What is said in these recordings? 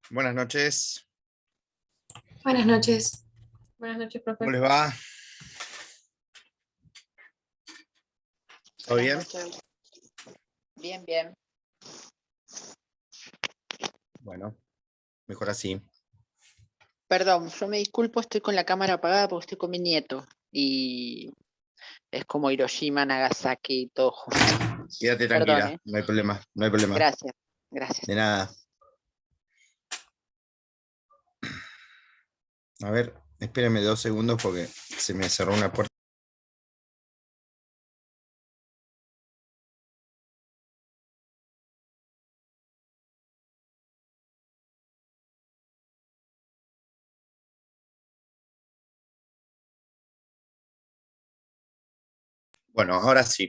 Buenas noches, Buenas noches. Buenas noches, ¿cómo profe. les va? ¿Todo bien? Buenas noches. Bien, bien. Bueno, mejor así. Perdón, yo me disculpo, estoy con la cámara apagada porque estoy con mi nieto. Y es como Hiroshima, Nagasaki, todo junto. Quédate Perdón, tranquila, no hay problema, no hay problema. Gracias, gracias. De nada. A ver, espérenme 2 segundos porque se me cerró una puerta. Bueno, ahora sí.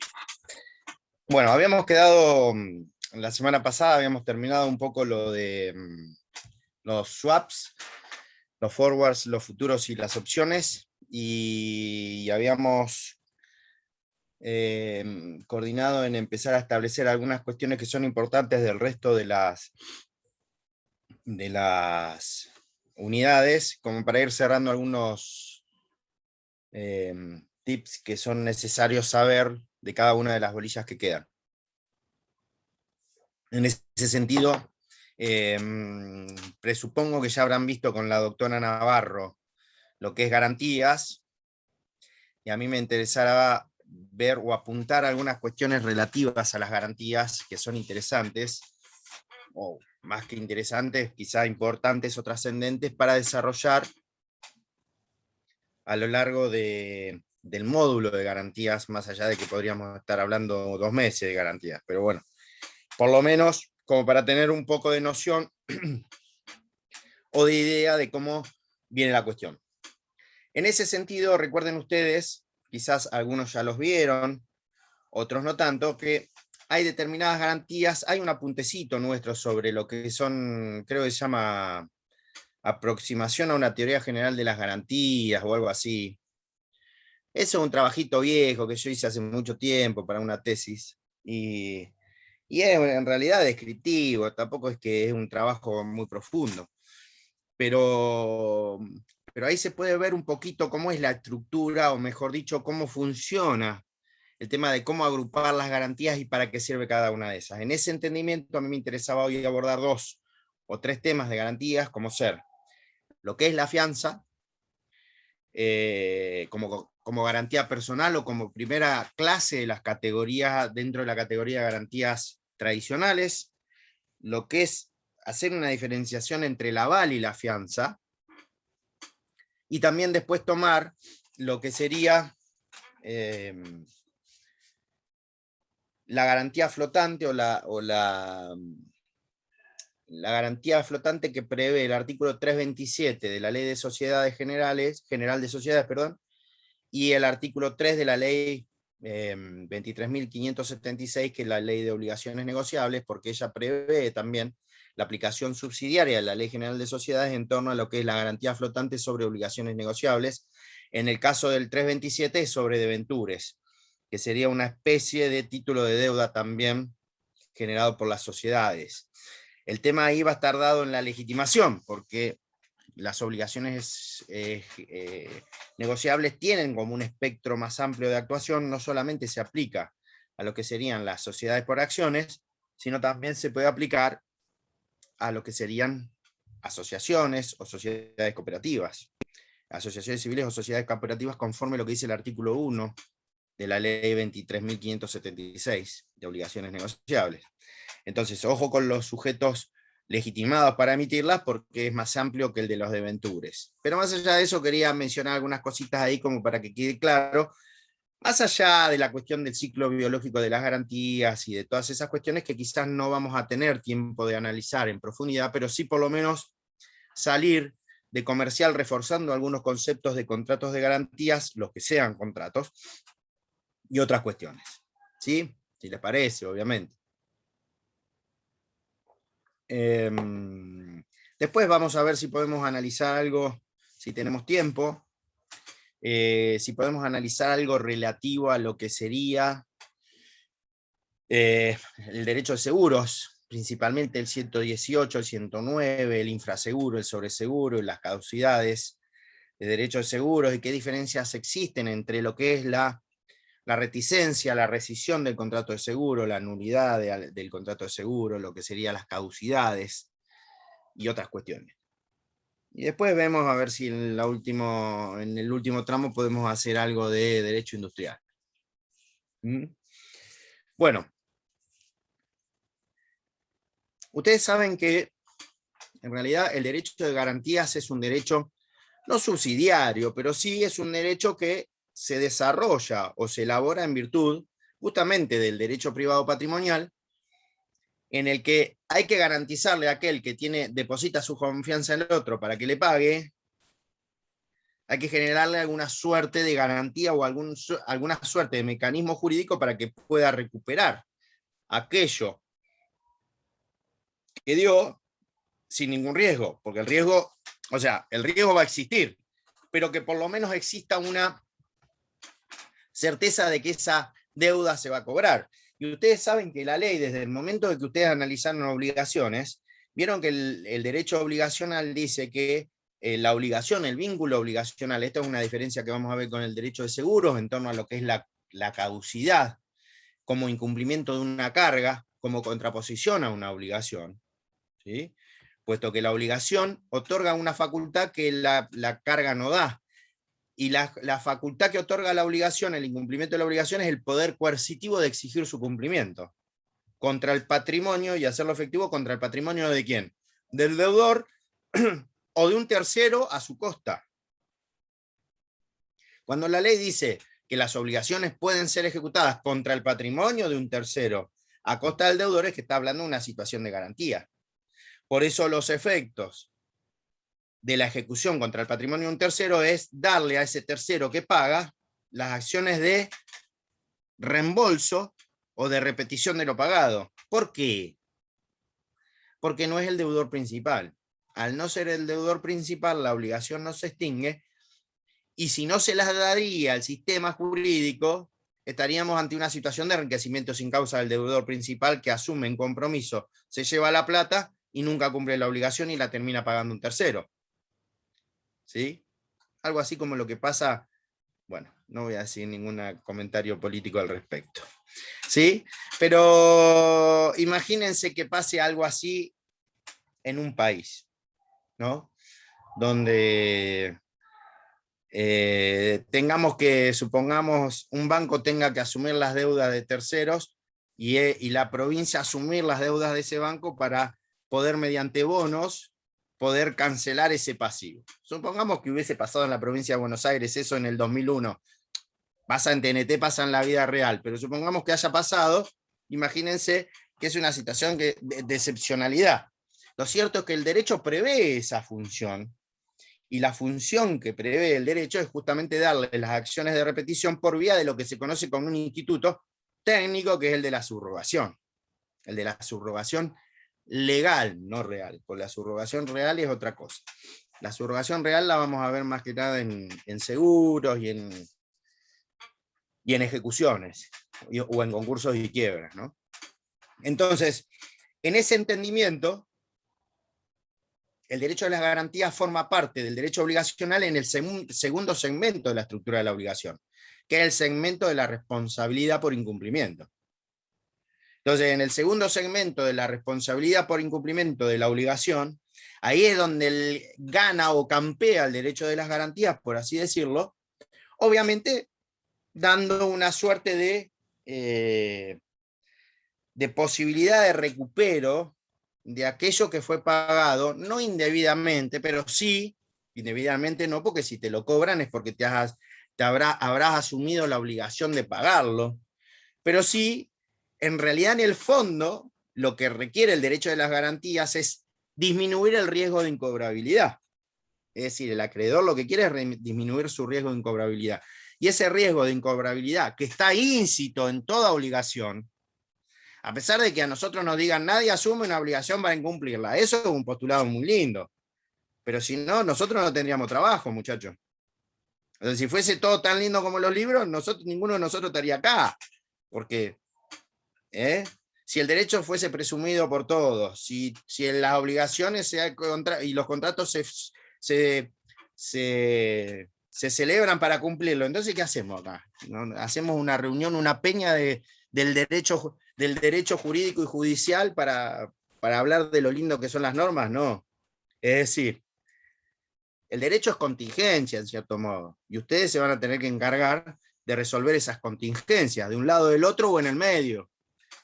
Bueno, habíamos quedado, la semana pasada habíamos terminado un poco lo de los swaps, los forwards, los futuros y las opciones, y habíamos coordinado en empezar a establecer algunas cuestiones que son importantes del resto de las unidades, como para ir cerrando algunos tips que son necesarios saber de cada una de las bolillas que quedan. En ese sentido, presupongo que ya habrán visto con la doctora Navarro lo que es garantías, y a mí me interesaba ver o apuntar algunas cuestiones relativas a las garantías que son interesantes, o más que interesantes, quizá importantes o trascendentes para desarrollar a lo largo del módulo de garantías, más allá de que podríamos estar hablando 2 meses de garantías, pero bueno, por lo menos como para tener un poco de noción o de idea de cómo viene la cuestión. En ese sentido, recuerden ustedes, quizás algunos ya los vieron, otros no tanto, que hay determinadas garantías, hay un apuntecito nuestro sobre lo que son, creo que se llama aproximación a una teoría general de las garantías o algo así. Eso es un trabajito viejo que yo hice hace mucho tiempo para una tesis, y es en realidad descriptivo, tampoco es que es un trabajo muy profundo, pero, pero ahí se puede ver un poquito cómo es la estructura, o mejor dicho, cómo funciona el tema de cómo agrupar las garantías y para qué sirve cada una de esas. En ese entendimiento a mí me interesaba hoy abordar 2 o 3 temas de garantías, como ser lo que es la fianza, como garantía personal o como primera clase de las categorías dentro de la categoría de garantías tradicionales, lo que es hacer una diferenciación entre el aval y la fianza, y también después tomar lo que sería la garantía flotante o la garantía flotante que prevé el artículo 327 de la Ley de Sociedades General de Sociedades, perdón, y el artículo 3 de la Ley 23.576, que es la Ley de Obligaciones Negociables, porque ella prevé también la aplicación subsidiaria de la Ley General de Sociedades en torno a lo que es la garantía flotante sobre obligaciones negociables. En el caso del 327 es sobre debentures, que sería una especie de título de deuda también generado por las sociedades. El tema ahí va a estar dado en la legitimación, porque las obligaciones negociables tienen como un espectro más amplio de actuación, no solamente se aplica a lo que serían las sociedades por acciones, sino también se puede aplicar a lo que serían asociaciones o sociedades cooperativas, asociaciones civiles o sociedades cooperativas, conforme a lo que dice el artículo 1 de la ley 23.576 de obligaciones negociables. Entonces, ojo con los sujetos legitimados para emitirlas, porque es más amplio que el de los debentures. Pero más allá de eso, quería mencionar algunas cositas ahí como para que quede claro, más allá de la cuestión del ciclo biológico de las garantías y de todas esas cuestiones que quizás no vamos a tener tiempo de analizar en profundidad, pero sí por lo menos salir de comercial reforzando algunos conceptos de contratos de garantías, los que sean contratos, y otras cuestiones. ¿Sí? Si les parece, obviamente. Después vamos a ver si podemos analizar algo, si tenemos tiempo, si podemos analizar algo relativo a lo que sería el derecho de seguros, principalmente el 118, el 109, el infraseguro, el sobreseguro y las caducidades de derechos de seguros, y qué diferencias existen entre lo que es la reticencia, la rescisión del contrato de seguro, la nulidad del contrato de seguro, lo que serían las caducidades y otras cuestiones. Y después vemos a ver si en el último tramo podemos hacer algo de derecho industrial. Bueno, ustedes saben que en realidad el derecho de garantías es un derecho no subsidiario, pero sí es un derecho que se desarrolla o se elabora en virtud justamente del derecho privado patrimonial, en el que hay que garantizarle a aquel que deposita su confianza en el otro para que le pague, hay que generarle alguna suerte de garantía o alguna suerte de mecanismo jurídico para que pueda recuperar aquello que dio sin ningún riesgo, porque el riesgo va a existir, pero que por lo menos exista una certeza de que esa deuda se va a cobrar. Y ustedes saben que la ley, desde el momento de que ustedes analizaron obligaciones, vieron que el derecho obligacional dice que la obligación, el vínculo obligacional, esta es una diferencia que vamos a ver con el derecho de seguros en torno a lo que es la caducidad como incumplimiento de una carga, como contraposición a una obligación, ¿sí? Puesto que la obligación otorga una facultad que la carga no da. Y la facultad que otorga la obligación, el incumplimiento de la obligación, es el poder coercitivo de exigir su cumplimiento contra el patrimonio y hacerlo efectivo contra el patrimonio ¿de quién? Del deudor o de un tercero a su costa. Cuando la ley dice que las obligaciones pueden ser ejecutadas contra el patrimonio de un tercero a costa del deudor, es que está hablando de una situación de garantía. Por eso los efectos de la ejecución contra el patrimonio de un tercero es darle a ese tercero que paga las acciones de reembolso o de repetición de lo pagado. ¿Por qué? Porque no es el deudor principal. Al no ser el deudor principal, la obligación no se extingue, y si no se las daría al sistema jurídico, estaríamos ante una situación de enriquecimiento sin causa del deudor principal, que asume en compromiso, se lleva la plata y nunca cumple la obligación y la termina pagando un tercero. ¿Sí? Algo así como lo que pasa, bueno, no voy a decir ningún comentario político al respecto, ¿sí? Pero imagínense que pase algo así en un país, ¿no? Donde supongamos, un banco tenga que asumir las deudas de terceros y la provincia asumir las deudas de ese banco para poder, mediante bonos, poder cancelar ese pasivo. Supongamos que hubiese pasado en la provincia de Buenos Aires eso en el 2001. Pasa en TNT, pasa en la vida real, pero supongamos que haya pasado, imagínense que es una situación de excepcionalidad. Lo cierto es que el derecho prevé esa función, y la función que prevé el derecho es justamente darle las acciones de repetición por vía de lo que se conoce como un instituto técnico, que es el de la subrogación. El de la subrogación legal, no real, porque la subrogación real es otra cosa. La subrogación real la vamos a ver más que nada en seguros y en ejecuciones, o en concursos y quiebras, ¿no? Entonces, en ese entendimiento, el derecho a las garantías forma parte del derecho obligacional en el segundo segmento de la estructura de la obligación, que es el segmento de la responsabilidad por incumplimiento. Entonces, en el segundo segmento de la responsabilidad por incumplimiento de la obligación, ahí es donde gana o campea el derecho de las garantías, por así decirlo, obviamente dando una suerte de posibilidad de recupero de aquello que fue pagado, no indebidamente, pero sí, indebidamente no, porque si te lo cobran es porque habrás asumido la obligación de pagarlo, pero sí, en realidad en el fondo, lo que requiere el derecho de las garantías es disminuir el riesgo de incobrabilidad. Es decir, el acreedor lo que quiere es disminuir su riesgo de incobrabilidad. Y ese riesgo de incobrabilidad, que está íncito en toda obligación, a pesar de que a nosotros nos digan nadie asume una obligación para incumplirla, eso es un postulado muy lindo, pero si no, nosotros no tendríamos trabajo, muchachos. Entonces, si fuese todo tan lindo como los libros, ninguno de nosotros estaría acá, porque Si el derecho fuese presumido por todos, si las obligaciones y los contratos se celebran para cumplirlo, entonces ¿qué hacemos acá? ¿No? ¿Hacemos una reunión, una peña del derecho jurídico y judicial para hablar de lo lindo que son las normas? No. Es decir, el derecho es contingencia, en cierto modo, y ustedes se van a tener que encargar de resolver esas contingencias, de un lado, del otro o en el medio.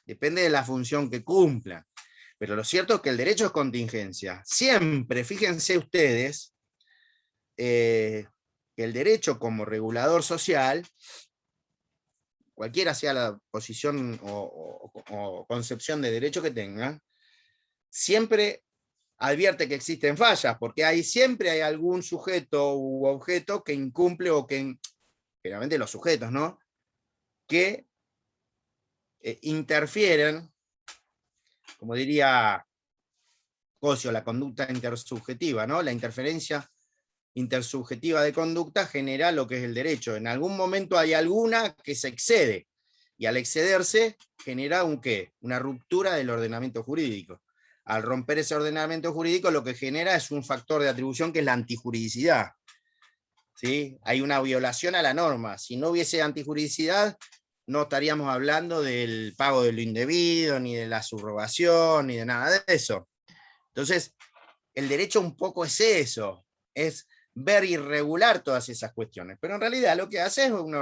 Depende de la función que cumplan. Pero lo cierto es que el derecho es contingencia. Siempre, fíjense ustedes, que el derecho como regulador social, cualquiera sea la posición o concepción de derecho que tengan, siempre advierte que existen fallas, porque siempre hay algún sujeto u objeto que incumple o que, generalmente los sujetos, ¿no? Que interfieren, como diría Cosio, la conducta intersubjetiva, ¿no? La interferencia intersubjetiva de conducta genera lo que es el derecho. En algún momento hay alguna que se excede, y al excederse genera una ruptura del ordenamiento jurídico. Al romper ese ordenamiento jurídico, lo que genera es un factor de atribución que es la antijuridicidad. ¿Sí? Hay una violación a la norma. Si no hubiese antijuridicidad, no estaríamos hablando del pago de lo indebido, ni de la subrogación, ni de nada de eso. Entonces, el derecho un poco es eso, es ver y regular todas esas cuestiones, pero en realidad lo que hace es un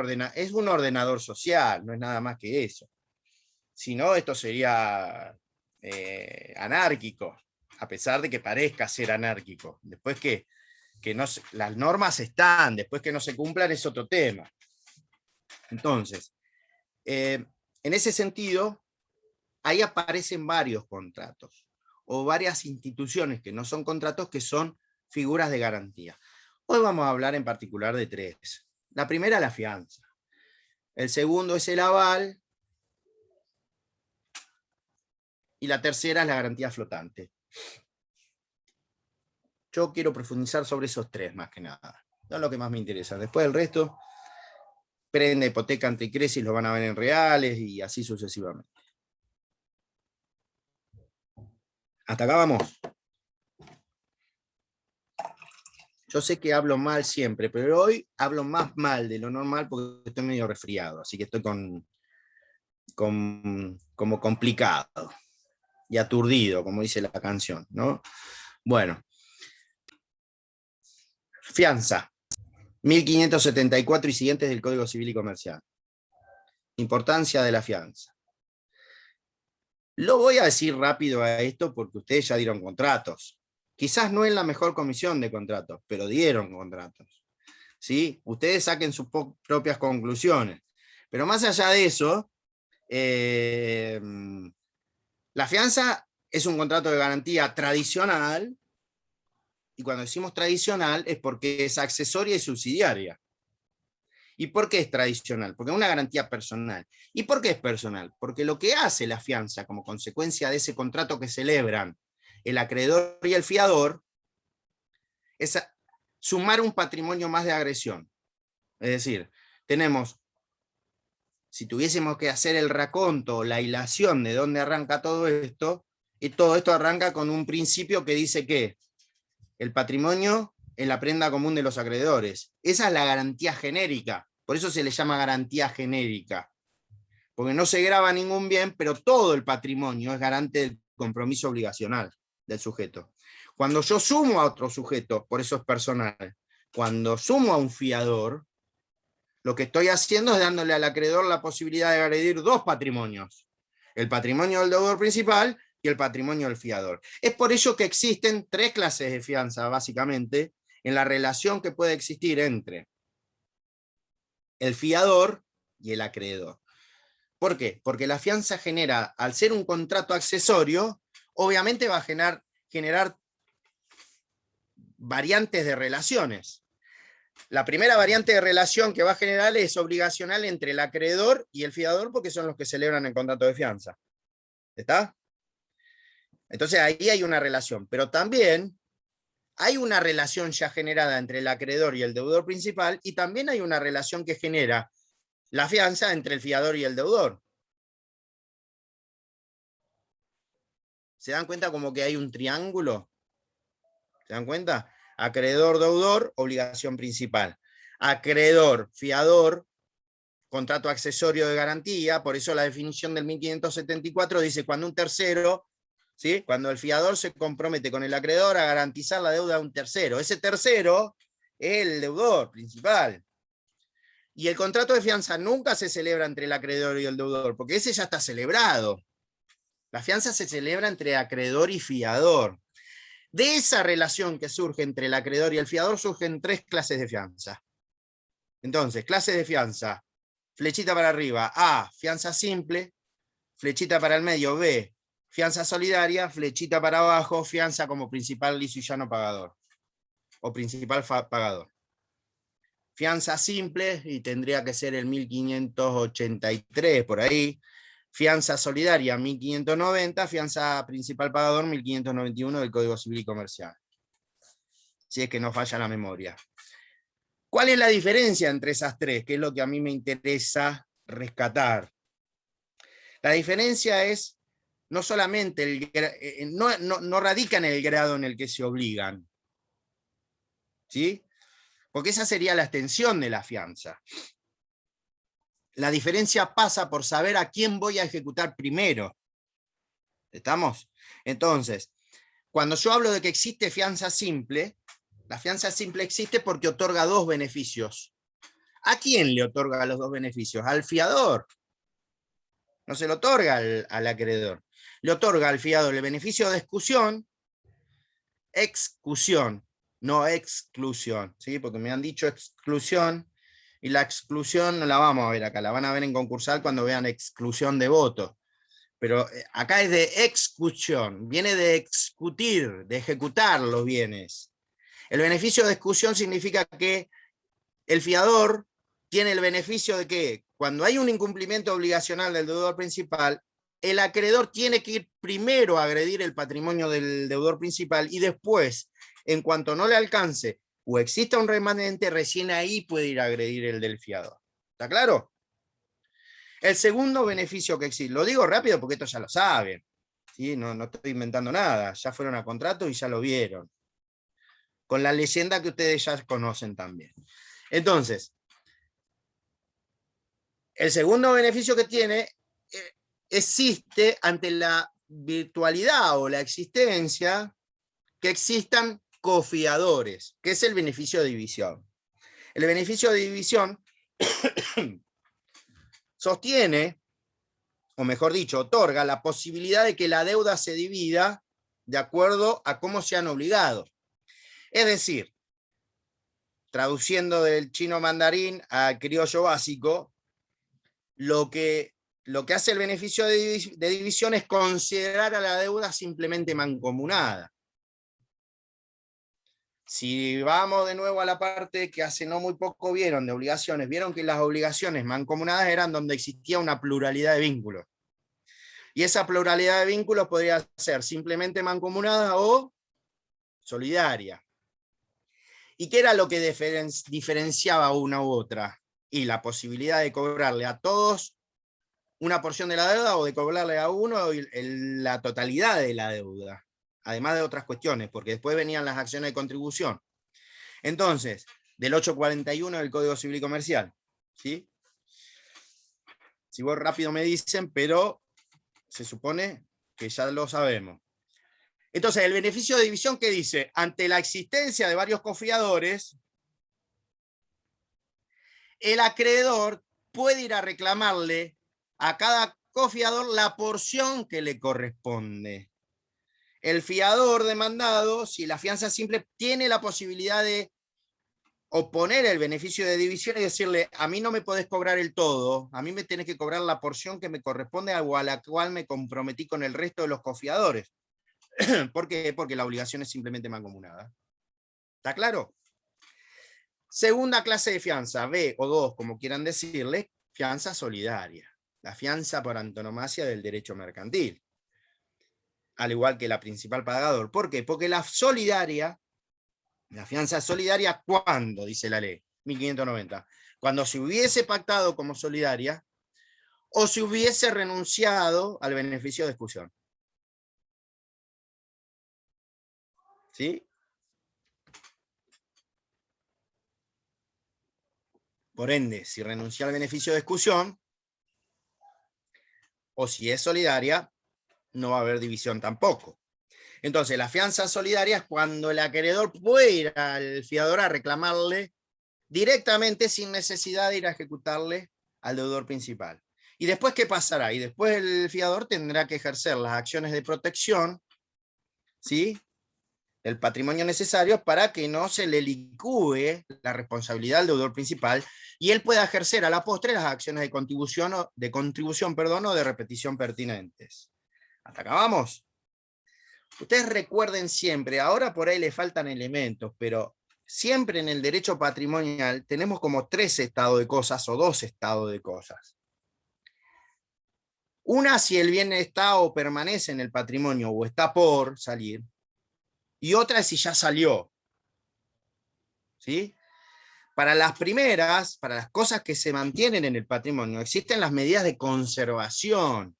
ordenador social, no es nada más que eso. Si no, esto sería anárquico, a pesar de que parezca ser anárquico. Después que no, las normas están, después que no se cumplan es otro tema. Entonces, en ese sentido, ahí aparecen varios contratos, o varias instituciones que no son contratos, que son figuras de garantía. Hoy vamos a hablar en particular de tres. La primera, la fianza. El segundo es el aval. Y la tercera es la garantía flotante. Yo quiero profundizar sobre esos tres más que nada. No es lo que más me interesa. Después el resto, prenda, hipoteca, anticresis, lo van a ver en reales y así sucesivamente. ¿Hasta acá vamos? Yo sé que hablo mal siempre, pero hoy hablo más mal de lo normal porque estoy medio resfriado, así que estoy como complicado y aturdido, como dice la canción, ¿no? Bueno. Fianza. 1574 y siguientes del Código Civil y Comercial. Importancia de la fianza. Lo voy a decir rápido a esto porque ustedes ya dieron contratos. Quizás no es la mejor comisión de contratos, pero dieron contratos. ¿Sí? Ustedes saquen sus propias conclusiones. Pero más allá de eso, la fianza es un contrato de garantía tradicional, y cuando decimos tradicional es porque es accesoria y subsidiaria. ¿Y por qué es tradicional? Porque es una garantía personal. ¿Y por qué es personal? Porque lo que hace la fianza como consecuencia de ese contrato que celebran el acreedor y el fiador es sumar un patrimonio más de agresión. Es decir, tenemos, si tuviésemos que hacer el raconto, la hilación de dónde arranca todo esto, y todo esto arranca con un principio que dice que el patrimonio es la prenda común de los acreedores. Esa es la garantía genérica. Por eso se le llama garantía genérica. Porque no se grava ningún bien, pero todo el patrimonio es garante del compromiso obligacional del sujeto. Cuando yo sumo a otro sujeto, por eso es personal, cuando sumo a un fiador, lo que estoy haciendo es dándole al acreedor la posibilidad de agredir dos patrimonios. El patrimonio del deudor principal y el patrimonio del fiador. Es por ello que existen tres clases de fianza, básicamente, en la relación que puede existir entre el fiador y el acreedor. ¿Por qué? Porque la fianza genera, al ser un contrato accesorio, obviamente va a generar variantes de relaciones. La primera variante de relación que va a generar es obligacional entre el acreedor y el fiador, porque son los que celebran el contrato de fianza. ¿Está? Entonces ahí hay una relación, pero también hay una relación ya generada entre el acreedor y el deudor principal, y también hay una relación que genera la fianza entre el fiador y el deudor. ¿Se dan cuenta como que hay un triángulo? ¿Se dan cuenta? Acreedor, deudor, obligación principal. Acreedor, fiador, contrato accesorio de garantía. Por eso la definición del 1574 dice cuando un tercero, ¿sí? Cuando el fiador se compromete con el acreedor a garantizar la deuda de un tercero. Ese tercero es el deudor principal. Y el contrato de fianza nunca se celebra entre el acreedor y el deudor, porque ese ya está celebrado. La fianza se celebra entre acreedor y fiador. De esa relación que surge entre el acreedor y el fiador surgen 3 clases de fianza. Entonces, clases de fianza, flechita para arriba, A, fianza simple, flechita para el medio, B, fianza solidaria, flechita para abajo, fianza como principal liso y llano pagador, o principal pagador. Fianza simple, y tendría que ser el 1583, por ahí. Fianza solidaria, 1590, fianza principal pagador, 1591 del Código Civil y Comercial. Si es que no falla la memoria. ¿Cuál es la diferencia entre esas 3? Que es lo que a mí me interesa rescatar. La diferencia es no solamente, no radica en el grado en el que se obligan, ¿sí? Porque esa sería la extensión de la fianza. La diferencia pasa por saber a quién voy a ejecutar primero. ¿Estamos? Entonces, cuando yo hablo de que existe fianza simple, la fianza simple existe porque otorga 2 beneficios. ¿A quién le otorga los 2 beneficios? Al fiador. No se lo otorga al acreedor. Le otorga al fiador el beneficio de excusión, no exclusión, ¿sí? Porque me han dicho exclusión, y la exclusión no la vamos a ver acá, la van a ver en concursal cuando vean exclusión de voto. Pero acá es de exclusión, viene de executir, de ejecutar los bienes. El beneficio de exclusión significa que el fiador tiene el beneficio de que cuando hay un incumplimiento obligacional del deudor principal, el acreedor tiene que ir primero a agredir el patrimonio del deudor principal y después, en cuanto no le alcance o exista un remanente, recién ahí puede ir a agredir el del fiador. ¿Está claro? El segundo beneficio que existe, lo digo rápido porque esto ya lo saben, ¿sí? No estoy inventando nada, ya fueron a contrato y ya lo vieron. Con la leyenda que ustedes ya conocen también. Entonces, el segundo beneficio que tiene existe ante la virtualidad o la existencia que existan cofiadores, que es el beneficio de división. El beneficio de división sostiene, o mejor dicho, otorga la posibilidad de que la deuda se divida de acuerdo a cómo se han obligado. Es decir, traduciendo del chino mandarín a criollo básico, lo que hace el beneficio de división es considerar a la deuda simplemente mancomunada. Si vamos de nuevo a la parte que hace no muy poco vieron de obligaciones, vieron que las obligaciones mancomunadas eran donde existía una pluralidad de vínculos. Y esa pluralidad de vínculos podría ser simplemente mancomunada o solidaria. ¿Y qué era lo que diferenciaba una u otra? Y la posibilidad de cobrarle a todos una porción de la deuda o de cobrarle a uno la totalidad de la deuda. Además de otras cuestiones, porque después venían las acciones de contribución. Entonces, del 841 del Código Civil y Comercial, ¿sí? Si vos rápido me dicen, pero se supone que ya lo sabemos. Entonces, el beneficio de división, ¿qué dice? Ante la existencia de varios cofiadores, el acreedor puede ir a reclamarle a cada cofiador la porción que le corresponde. El fiador demandado, si la fianza simple, tiene la posibilidad de oponer el beneficio de división y decirle, a mí no me podés cobrar el todo, a mí me tenés que cobrar la porción que me corresponde o a la cual me comprometí con el resto de los cofiadores. ¿Por qué? Porque la obligación es simplemente mancomunada. ¿Está claro? Segunda clase de fianza, B o 2, como quieran decirle, fianza solidaria. La fianza por antonomasia del derecho mercantil. Al igual que la principal pagador. ¿Por qué? Porque la solidaria, la fianza solidaria, ¿cuándo? Dice la ley, 1590. Cuando se hubiese pactado como solidaria o se hubiese renunciado al beneficio de exclusión. ¿Sí? Por ende, si renuncia al beneficio de exclusión, o si es solidaria, no va a haber división tampoco. Entonces, la fianza solidaria es cuando el acreedor puede ir al fiador a reclamarle directamente sin necesidad de ir a ejecutarle al deudor principal. ¿Y después qué pasará? Y después el fiador tendrá que ejercer las acciones de protección, ¿sí?, del patrimonio necesario para que no se le licúe la responsabilidad del deudor principal y él pueda ejercer a la postre las acciones de contribución o de repetición pertinentes. ¿Hasta acá vamos? Ustedes recuerden siempre, ahora por ahí le faltan elementos, pero siempre en el derecho patrimonial tenemos como 3 estados de cosas o 2 estados de cosas. Una, si el bien está o permanece en el patrimonio o está por salir, y otra es si ya salió. ¿Sí? Para las primeras, para las cosas que se mantienen en el patrimonio, existen las medidas de conservación,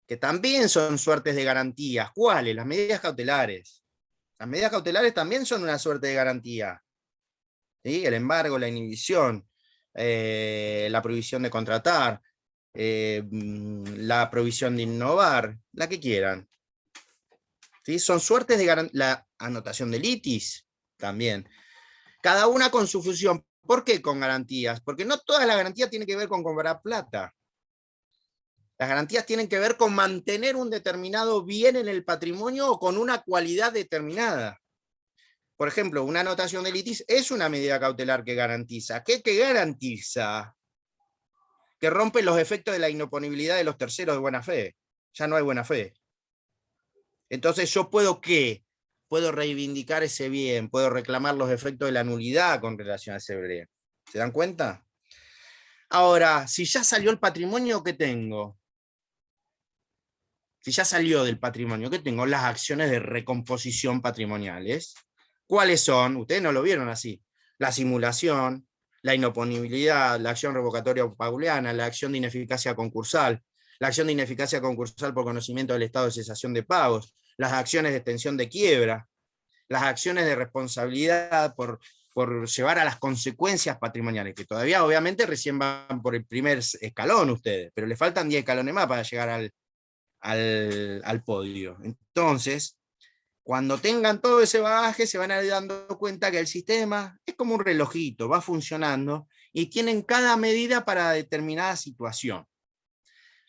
que también son suertes de garantías. ¿Cuáles? Las medidas cautelares. Las medidas cautelares también son una suerte de garantía. ¿Sí? El embargo, la inhibición, la prohibición de contratar, la prohibición de innovar, la que quieran. ¿Sí? Son suertes de garantía. La anotación de litis también. Cada una con su función. ¿Por qué con garantías? Porque no toda la garantía tiene que ver con cobrar plata. Las garantías tienen que ver con mantener un determinado bien en el patrimonio o con una cualidad determinada. Por ejemplo, una anotación de litis es una medida cautelar que garantiza. ¿Qué garantiza? Que rompe los efectos de la inoponibilidad de los terceros de buena fe. Ya no hay buena fe. Entonces yo puedo, ¿qué? Puedo reivindicar ese bien, puedo reclamar los efectos de la nulidad con relación a ese bien. ¿Se dan cuenta? Ahora, si ya salió el patrimonio, ¿qué tengo? Si ya salió del patrimonio, ¿qué tengo? Las acciones de recomposición patrimoniales. ¿Cuáles son? Ustedes no lo vieron así. La simulación, la inoponibilidad, la acción revocatoria pauliana, la acción de ineficacia concursal, la acción de ineficacia concursal por conocimiento del estado de cesación de pagos, las acciones de extensión de quiebra, las acciones de responsabilidad por llevar a las consecuencias patrimoniales, que todavía obviamente recién van por el primer escalón ustedes, pero le faltan 10 escalones más para llegar al podio. Entonces, cuando tengan todo ese bagaje, se van a ir dando cuenta que el sistema es como un relojito, va funcionando, y tienen cada medida para determinada situación.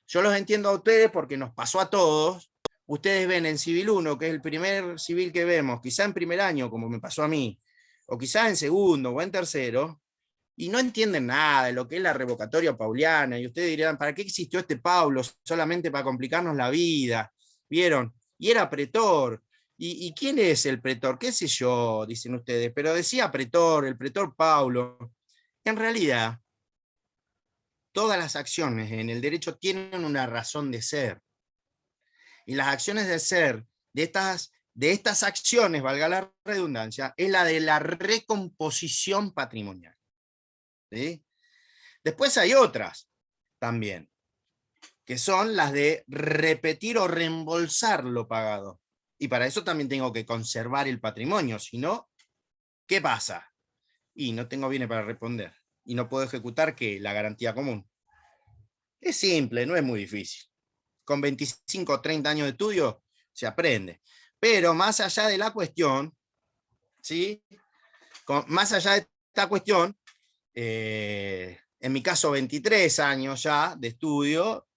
Yo los entiendo a ustedes porque nos pasó a todos. Ustedes ven en Civil 1, que es el primer civil que vemos, quizá en primer año, como me pasó a mí, o quizá en segundo o en tercero, y no entienden nada de lo que es la revocatoria pauliana, y ustedes dirán, ¿para qué existió este Paulo? Solamente para complicarnos la vida, ¿vieron? Y era pretor. ¿Y quién es el pretor? ¿Qué sé yo? Dicen ustedes, pero decía pretor, el pretor Paulo. En realidad, todas las acciones en el derecho tienen una razón de ser. Y las acciones de ser de estas acciones, valga la redundancia, es la de la recomposición patrimonial. ¿Sí? Después hay otras también, que son las de repetir o reembolsar lo pagado. Y para eso también tengo que conservar el patrimonio, si no, ¿qué pasa? Y no tengo bienes para responder. Y no puedo ejecutar, ¿qué? La garantía común. Es simple, no es muy difícil. Con 25 o 30 años de estudio se aprende. Pero más allá de la cuestión, ¿sí? Más allá de esta cuestión, en mi caso 23 años ya de estudio,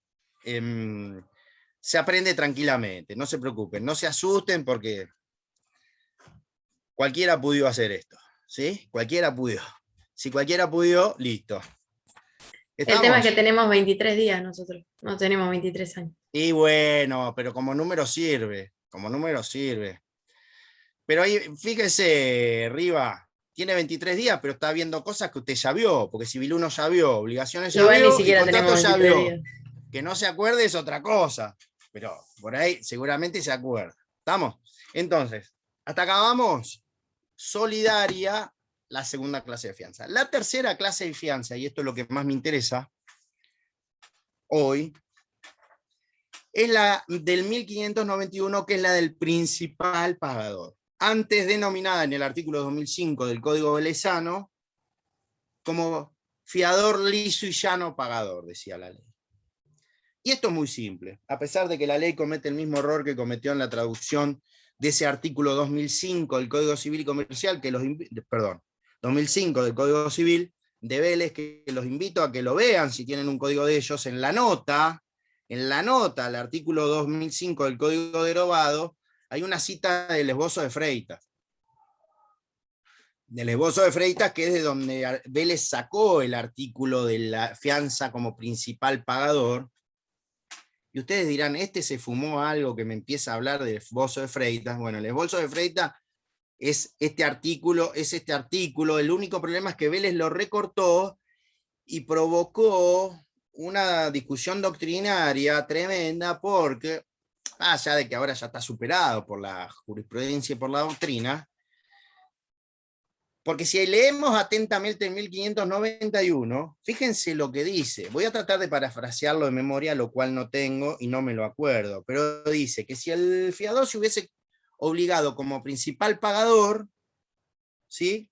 se aprende tranquilamente, no se preocupen, no se asusten porque cualquiera pudo hacer esto, ¿sí? Cualquiera pudo. Si cualquiera pudo, listo. El tema es que ¿Estamos? tenemos 23 días nosotros, no tenemos 23 años. Y bueno, pero como número sirve, como número sirve. Pero ahí, fíjese, Riva, tiene 23 días, pero está viendo cosas que usted ya vio, porque Civil 1 ya vio, obligaciones ya Igual ni vio y siquiera contrato tenemos ya 23 vio. días. Que no se acuerde es otra cosa, pero por ahí seguramente se acuerda. ¿Estamos? Entonces, hasta acá vamos. Solidaria, la segunda clase de fianza. La tercera clase de fianza, y esto es lo que más me interesa hoy, es la del 1591, que es la del principal pagador. antes denominada en el artículo 2005 del Código Velezano como fiador liso y llano pagador, decía la ley. Y esto es muy simple, a pesar de que la ley comete el mismo error que cometió en la traducción de ese artículo 2005 del Código Civil y Comercial, 2005 del Código Civil de Vélez, que los invito a que lo vean si tienen un código de ellos, en la nota al artículo 2005 del Código derogado, hay una cita del esbozo de Freitas. Del esbozo de Freitas, que es de donde Vélez sacó el artículo de la fianza como principal pagador. Y ustedes dirán, se fumó algo que me empieza a hablar del esbozo de Freitas. Bueno, el esbozo de Freitas es este artículo, el único problema es que Vélez lo recortó y provocó una discusión doctrinaria tremenda, porque, más allá de que ahora ya está superado por la jurisprudencia y por la doctrina, porque si leemos atentamente el 1591, fíjense lo que dice. Voy a tratar de parafrasearlo de memoria, lo cual no tengo y no me lo acuerdo, pero dice que si el fiador se hubiese obligado como principal pagador, ¿sí?,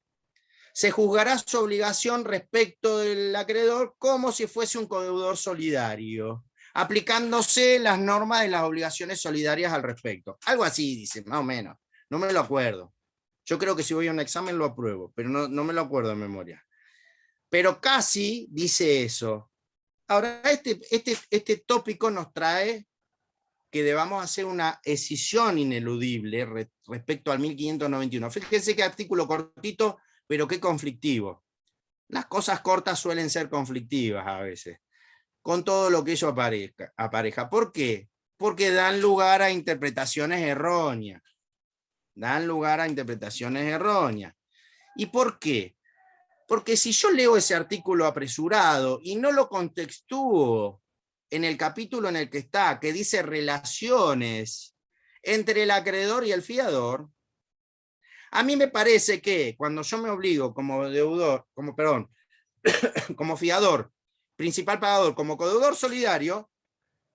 se juzgará su obligación respecto del acreedor como si fuese un codeudor solidario, aplicándose las normas de las obligaciones solidarias al respecto. Algo así dice, más o menos. No me lo acuerdo. Yo creo que si voy a un examen lo apruebo, pero no me lo acuerdo de memoria. Pero casi dice eso. Ahora, este tópico nos trae que debamos hacer una escisión ineludible respecto al 1591. Fíjense qué artículo cortito, pero qué conflictivo. Las cosas cortas suelen ser conflictivas a veces, con todo lo que ello apareja. ¿Por qué? Porque dan lugar a interpretaciones erróneas. ¿Y por qué? Porque si yo leo ese artículo apresurado y no lo contextúo en el capítulo en el que está, que dice relaciones entre el acreedor y el fiador, a mí me parece que cuando yo me obligo como deudor, como fiador, principal pagador, como codeudor solidario,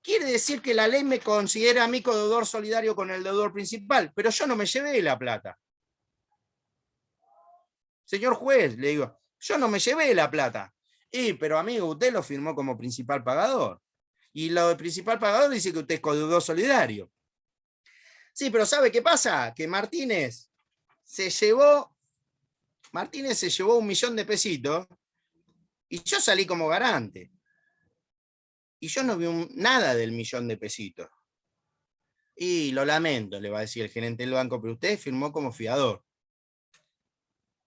quiere decir que la ley me considera a mí codeudor solidario con el deudor principal, pero yo no me llevé la plata. Señor juez, le digo, yo no me llevé la plata. Pero amigo, usted lo firmó como principal pagador. Y lo de principal pagador dice que usted es codeudor solidario. Sí, pero ¿sabe qué pasa? Que Martínez se llevó $1.000.000 de pesitos y yo salí como garante. Y yo no vi nada del $1.000.000 de pesitos. Y lo lamento, le va a decir el gerente del banco, pero usted firmó como fiador.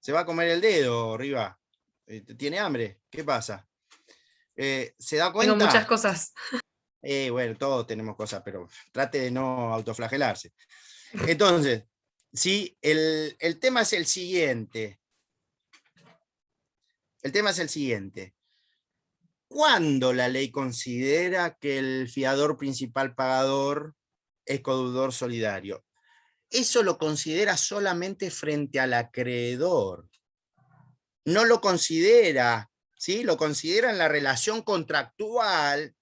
Se va a comer el dedo, Riva. ¿Tiene hambre? ¿Qué pasa? ¿Se da cuenta? Tengo muchas cosas. Bueno, todos tenemos cosas, pero trate de no autoflagelarse. Entonces, sí, el tema es el siguiente. ¿Cuándo la ley considera que el fiador principal pagador es codeudor solidario? Eso lo considera solamente frente al acreedor. No lo considera, ¿sí? Lo considera en la relación contractual,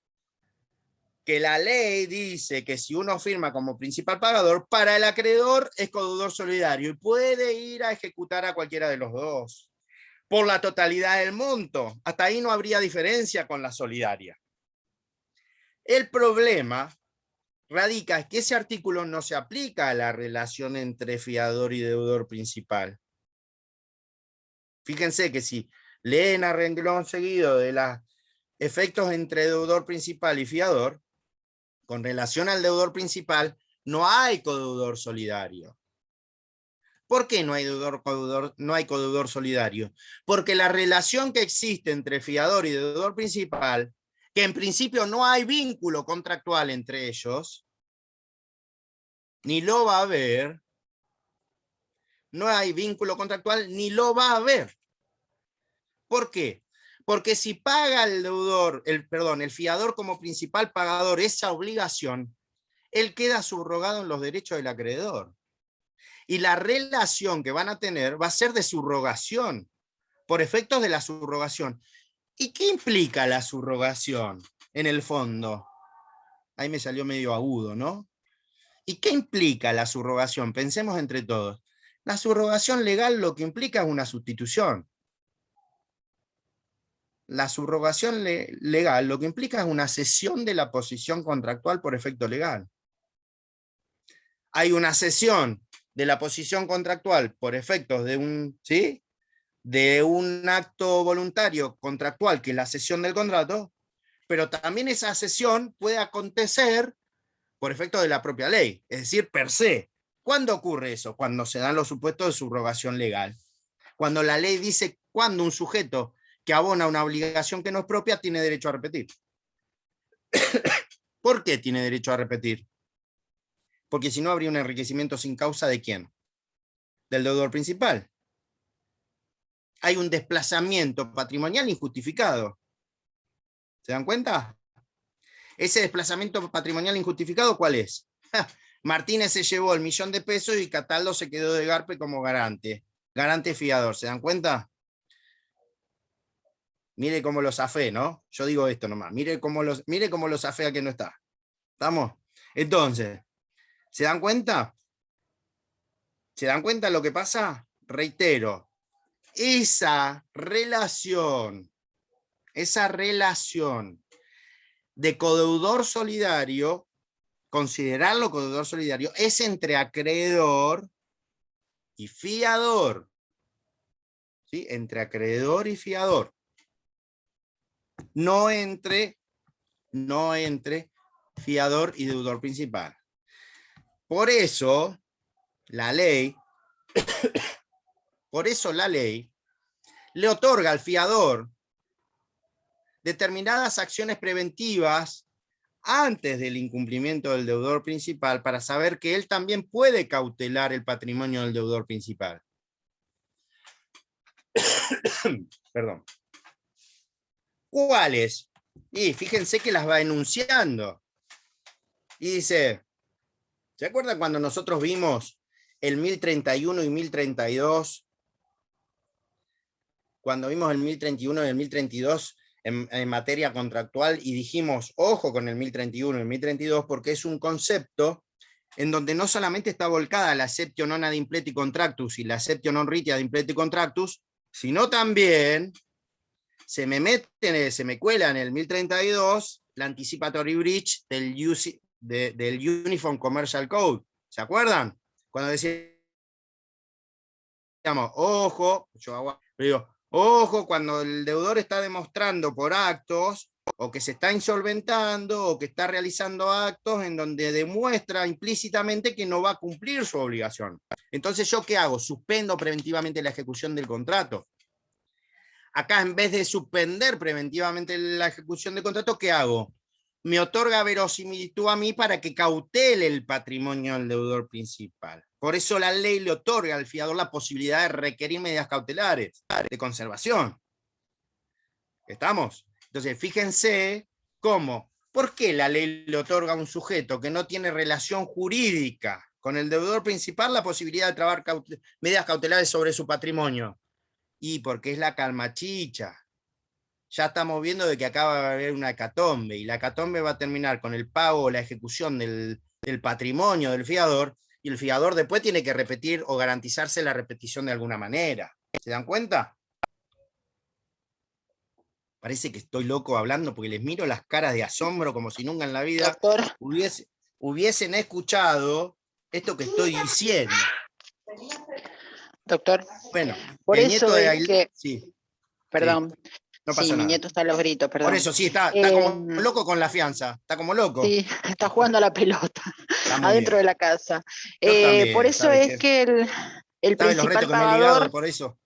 que la ley dice que si uno firma como principal pagador, para el acreedor es codeudor solidario y puede ir a ejecutar a cualquiera de los dos por la totalidad del monto. Hasta ahí no habría diferencia con la solidaria. El problema radica en que ese artículo no se aplica a la relación entre fiador y deudor principal. Fíjense que si leen a renglón seguido de los efectos entre deudor principal y fiador, con relación al deudor principal, no hay codeudor solidario. ¿Por qué no hay codeudor solidario? Porque la relación que existe entre fiador y deudor principal, que en principio no hay vínculo contractual entre ellos, ni lo va a haber, no hay vínculo contractual, ni lo va a haber. ¿Por qué? Porque si paga el fiador como principal pagador esa obligación, él queda subrogado en los derechos del acreedor. Y la relación que van a tener va a ser de subrogación, por efectos de la subrogación. ¿Y qué implica la subrogación en el fondo? Ahí me salió medio agudo, ¿no? ¿Y qué implica la subrogación? Pensemos entre todos. La subrogación legal lo que implica es una sustitución. La subrogación legal lo que implica es una cesión de la posición contractual por efecto legal. Hay una cesión de la posición contractual por efectos de un, ¿sí?, de un acto voluntario contractual, que es la cesión del contrato, pero también esa cesión puede acontecer por efecto de la propia ley, es decir, per se. ¿Cuándo ocurre eso? Cuando se dan los supuestos de subrogación legal. Cuando la ley dice cuándo un sujeto que abona una obligación que no es propia tiene derecho a repetir. ¿Por qué tiene derecho a repetir? Porque si no habría un enriquecimiento sin causa ¿de quién? Del deudor principal. Hay un desplazamiento patrimonial injustificado. ¿Se dan cuenta? Ese desplazamiento patrimonial injustificado, ¿cuál es? Martínez se llevó el $1.000.000 y Cataldo se quedó de garpe como garante. Garante fiador, ¿se dan cuenta? Mire cómo lo zafé, ¿no? Yo digo esto nomás. Mire cómo lo zafé a que no está. ¿Estamos? Entonces, ¿se dan cuenta? ¿Se dan cuenta lo que pasa? Reitero, esa relación de codeudor solidario, considerarlo codeudor solidario, es entre acreedor y fiador. ¿Sí? Entre acreedor y fiador. No entre fiador y deudor principal. Por eso, la ley le otorga al fiador determinadas acciones preventivas antes del incumplimiento del deudor principal para saber que él también puede cautelar el patrimonio del deudor principal. Perdón. ¿Cuáles? Y fíjense que las va enunciando. Y dice, ¿se acuerdan cuando nosotros vimos el 1031 y 1032? Cuando vimos el 1031 y el 1032 en materia contractual y dijimos, ojo con el 1031 y el 1032 porque es un concepto en donde no solamente está volcada la acceptio non ad impleti contractus y la acceptio non riti ad impleti contractus, sino también se me cuela en el 1032 la anticipatory breach del Uniform Commercial Code. ¿Se acuerdan? Cuando decíamos, ojo, ojo, cuando el deudor está demostrando por actos, o que se está insolventando, o que está realizando actos en donde demuestra implícitamente que no va a cumplir su obligación. Entonces, ¿yo qué hago? Suspendo preventivamente la ejecución del contrato. Acá, en vez de suspender preventivamente la ejecución del contrato, ¿qué hago? Me otorga verosimilitud a mí para que cautele el patrimonio del deudor principal. Por eso la ley le otorga al fiador la posibilidad de requerir medidas cautelares de conservación. ¿Estamos? Entonces, fíjense cómo, ¿por qué la ley le otorga a un sujeto que no tiene relación jurídica con el deudor principal la posibilidad de trabar medidas cautelares sobre su patrimonio? Y porque es la calmachicha. Ya estamos viendo de que acaba de haber una hecatombe, y la hecatombe va a terminar con el pago o la ejecución del patrimonio del fiador, y el fiador después tiene que repetir o garantizarse la repetición de alguna manera. ¿Se dan cuenta? Parece que estoy loco hablando porque les miro las caras de asombro como si nunca en la vida hubiesen escuchado esto que estoy diciendo. Doctor, bueno, por eso es que... Sí. Perdón. Sí. No pasa sí, nada. mi nieto está a los gritos, perdón. Por eso, sí, está como loco con la fianza. Está como loco. Sí, está jugando a la pelota adentro de la casa. También, por eso es que el principal pagador... por eso.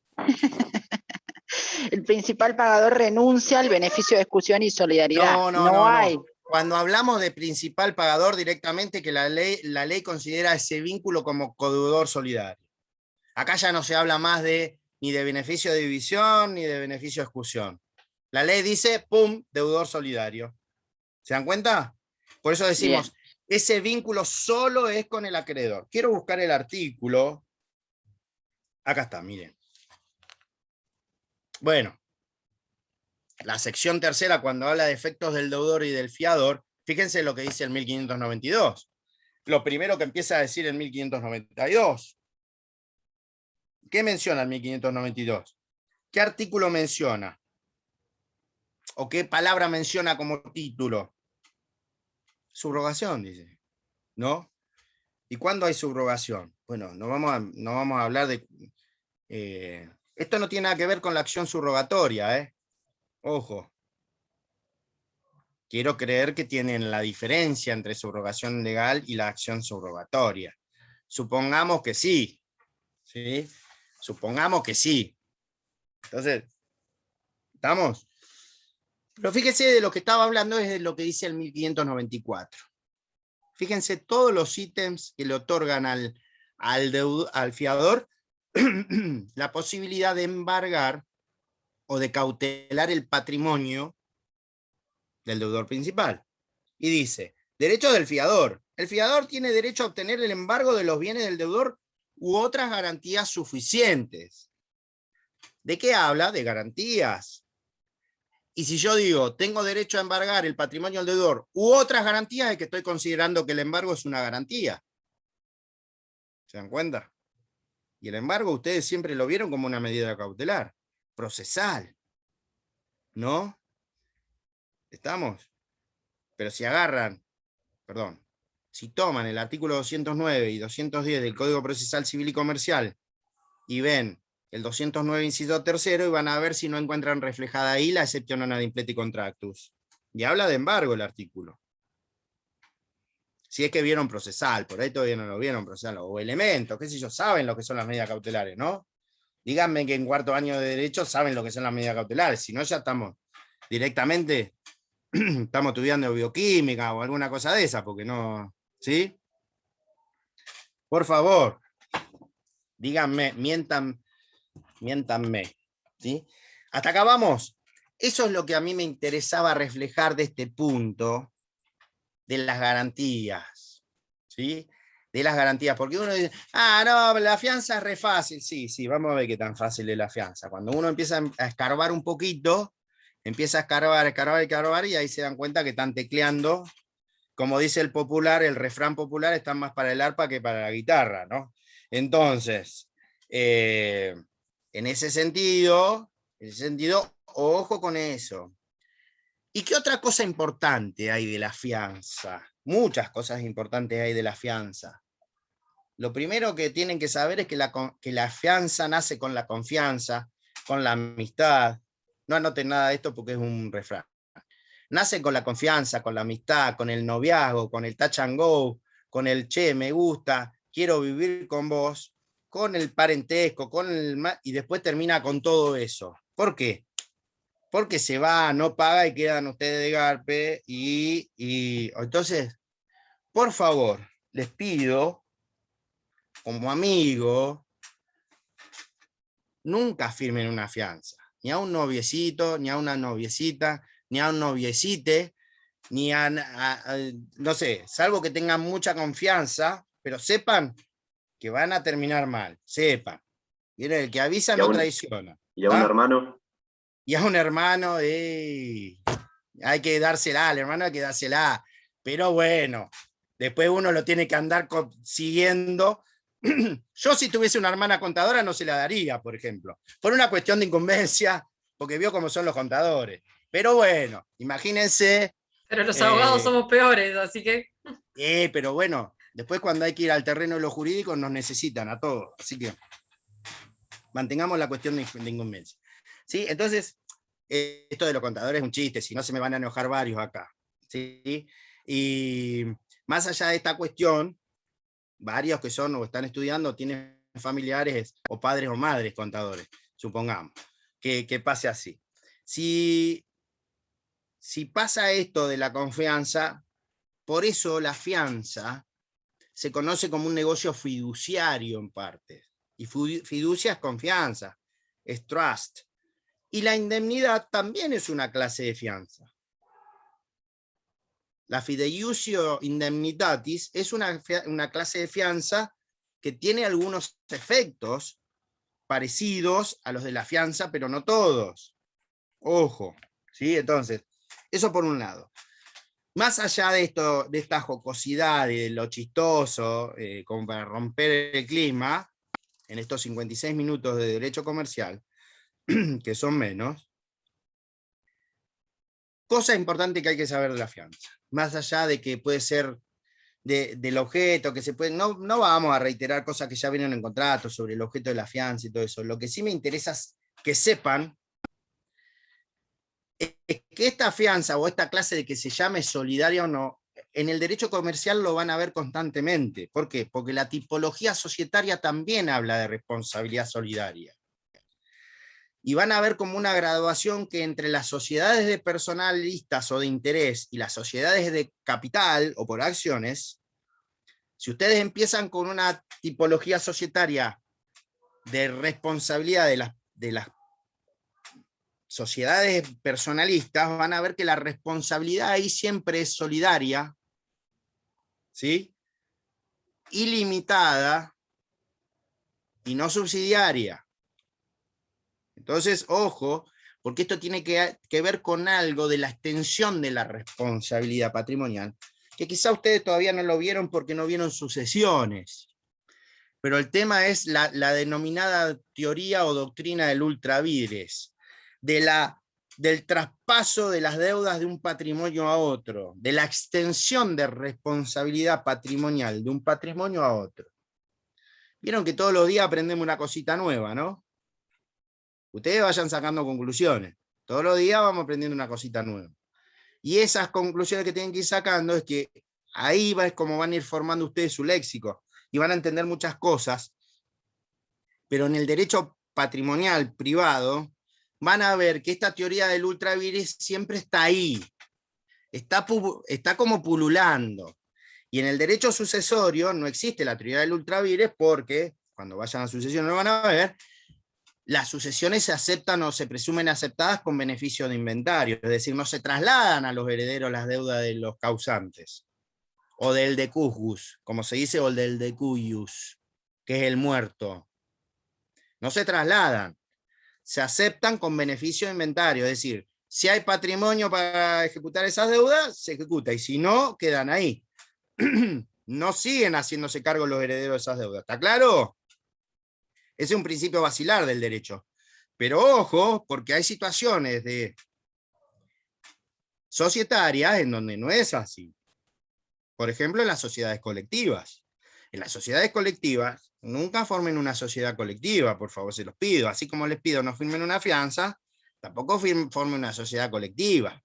El principal pagador renuncia al beneficio de exclusión y solidaridad. No hay. Cuando hablamos de principal pagador directamente, que la ley considera ese vínculo como codeudor solidario. Acá ya no se habla más ni de beneficio de división ni de beneficio de exclusión. La ley dice, pum, deudor solidario. ¿Se dan cuenta? Por eso decimos, ese vínculo solo es con el acreedor. Quiero buscar el artículo. Acá está, miren. Bueno, la sección tercera, cuando habla de efectos del deudor y del fiador, fíjense lo que dice el 1592. Lo primero que empieza a decir el 1592. ¿Qué menciona el 1592? ¿Qué artículo menciona? ¿O qué palabra menciona como título? Subrogación, dice, ¿no? ¿Y cuándo hay subrogación? Bueno, no vamos a hablar de... esto no tiene nada que ver con la acción subrogatoria, ¿eh? Ojo. Quiero creer que tienen la diferencia entre subrogación legal y la acción subrogatoria. Supongamos que sí, ¿sí? Supongamos que sí. Entonces, ¿estamos? Pero fíjese, de lo que estaba hablando es de lo que dice el 1594. Fíjense todos los ítems que le otorgan al fiador la posibilidad de embargar o de cautelar el patrimonio del deudor principal. Y dice, derechos del fiador. El fiador tiene derecho a obtener el embargo de los bienes del deudor u otras garantías suficientes. ¿De qué habla? De garantías. Y si yo digo, tengo derecho a embargar el patrimonio del deudor u otras garantías, es que estoy considerando que el embargo es una garantía. ¿Se dan cuenta? Y el embargo ustedes siempre lo vieron como una medida cautelar, procesal. ¿No? ¿Estamos? Pero si agarran, perdón, si toman el artículo 209 y 210 del Código Procesal Civil y Comercial y ven el 209 inciso tercero y van a ver si no encuentran reflejada ahí la exception ad impleti contractus. Y habla de embargo el artículo. Si es que vieron procesal, por ahí todavía no lo vieron procesal, o elementos, qué sé yo, saben lo que son las medidas cautelares, ¿no? Díganme que en cuarto año de Derecho saben lo que son las medidas cautelares, si no ya estamos directamente, estamos estudiando bioquímica o alguna cosa de esa, porque no, ¿sí? Por favor, díganme, miéntanme, ¿sí? Hasta acá vamos. Eso es lo que a mí me interesaba reflejar de este punto de las garantías, ¿sí? De las garantías, porque uno dice, no, la fianza es re fácil. Sí, sí, vamos a ver qué tan fácil es la fianza. Cuando uno empieza a escarbar un poquito, empieza a escarbar, y ahí se dan cuenta que están tecleando, como dice el popular, el refrán popular, están más para el arpa que para la guitarra, ¿no? Entonces, en ese sentido, ojo con eso. ¿Y qué otra cosa importante hay de la fianza? Muchas cosas importantes hay de la fianza. Lo primero que tienen que saber es que la fianza nace con la confianza, con la amistad. No anoten nada de esto porque es un refrán. Nace con la confianza, con la amistad, con el noviazgo, con el touch and go, con el che, me gusta, quiero vivir con vos, con el parentesco, y después termina con todo eso. ¿Por qué? Porque se va, no paga y quedan ustedes de garpe. Y entonces, por favor, les pido, como amigo, nunca firmen una fianza. Ni a un noviecito, ni a una noviecita, ni a un noviecite, ni no sé, salvo que tengan mucha confianza, pero sepan que van a terminar mal, sepan. Miren, el que avisa no traiciona. ¿Y a un hermano? Y a un hermano, hay que dársela, al hermano hay que dársela. Pero bueno, después uno lo tiene que andar siguiendo. Yo si tuviese una hermana contadora no se la daría, por ejemplo, por una cuestión de incumbencia, porque vio cómo son los contadores. Pero bueno, imagínense. Pero los abogados somos peores, así que... Pero bueno, después cuando hay que ir al terreno de lo jurídico nos necesitan a todos, así que mantengamos la cuestión de incumbencia. ¿Sí? Entonces, esto de los contadores es un chiste, si no se me van a enojar varios acá. ¿Sí? Y más allá de esta cuestión, varios que son o están estudiando tienen familiares o padres o madres contadores, supongamos, que pase así. Si pasa esto de la confianza, por eso la fianza se conoce como un negocio fiduciario en parte. Y fiducia es confianza, es trust. Y la indemnidad también es una clase de fianza. La fideiusio indemnitatis es una clase de fianza que tiene algunos efectos parecidos a los de la fianza, pero no todos. Ojo, ¿sí? Entonces, eso por un lado. Más allá de esto, de esta jocosidad y de lo chistoso, como para romper el clima, en estos 56 minutos de derecho comercial, que son menos, cosa importante que hay que saber de la fianza. Más allá de que puede ser del objeto, que se puede, no vamos a reiterar cosas que ya vienen en contrato sobre el objeto de la fianza y todo eso. Lo que sí me interesa es que sepan es que esta fianza o esta clase de que se llame solidaria o no, en el derecho comercial lo van a ver constantemente. ¿Por qué? Porque la tipología societaria también habla de responsabilidad solidaria. Y van a ver como una graduación que entre las sociedades de personalistas o de interés y las sociedades de capital o por acciones, si ustedes empiezan con una tipología societaria de responsabilidad de las sociedades personalistas, van a ver que la responsabilidad ahí siempre es solidaria, ¿sí? Ilimitada y no subsidiaria. Entonces, ojo, porque esto tiene que ver con algo de la extensión de la responsabilidad patrimonial, que quizá ustedes todavía no lo vieron porque no vieron sucesiones. Pero el tema es la denominada teoría o doctrina del ultra vires, del traspaso de las deudas de un patrimonio a otro, de la extensión de responsabilidad patrimonial de un patrimonio a otro. Vieron que todos los días aprendemos una cosita nueva, ¿no? Ustedes vayan sacando conclusiones. Todos los días vamos aprendiendo una cosita nueva. Y esas conclusiones que tienen que ir sacando es que ahí es como van a ir formando ustedes su léxico y van a entender muchas cosas, pero en el derecho patrimonial privado van a ver que esta teoría del ultra vires siempre está ahí, está como pululando. Y en el derecho sucesorio no existe la teoría del ultra vires porque, cuando vayan a sucesión lo van a ver, las sucesiones se aceptan o se presumen aceptadas con beneficio de inventario, es decir, no se trasladan a los herederos las deudas de los causantes, o del decujus, como se dice, o del decuyus, que es el muerto. No se trasladan, se aceptan con beneficio de inventario, es decir, si hay patrimonio para ejecutar esas deudas, se ejecuta, y si no, quedan ahí. No siguen haciéndose cargo los herederos de esas deudas, ¿está claro? Ese es un principio basilar del derecho. Pero ojo, porque hay situaciones de societarias en donde no es así. Por ejemplo, en las sociedades colectivas. En las sociedades colectivas, nunca formen una sociedad colectiva, por favor, se los pido. Así como les pido no firmen una fianza, tampoco formen una sociedad colectiva.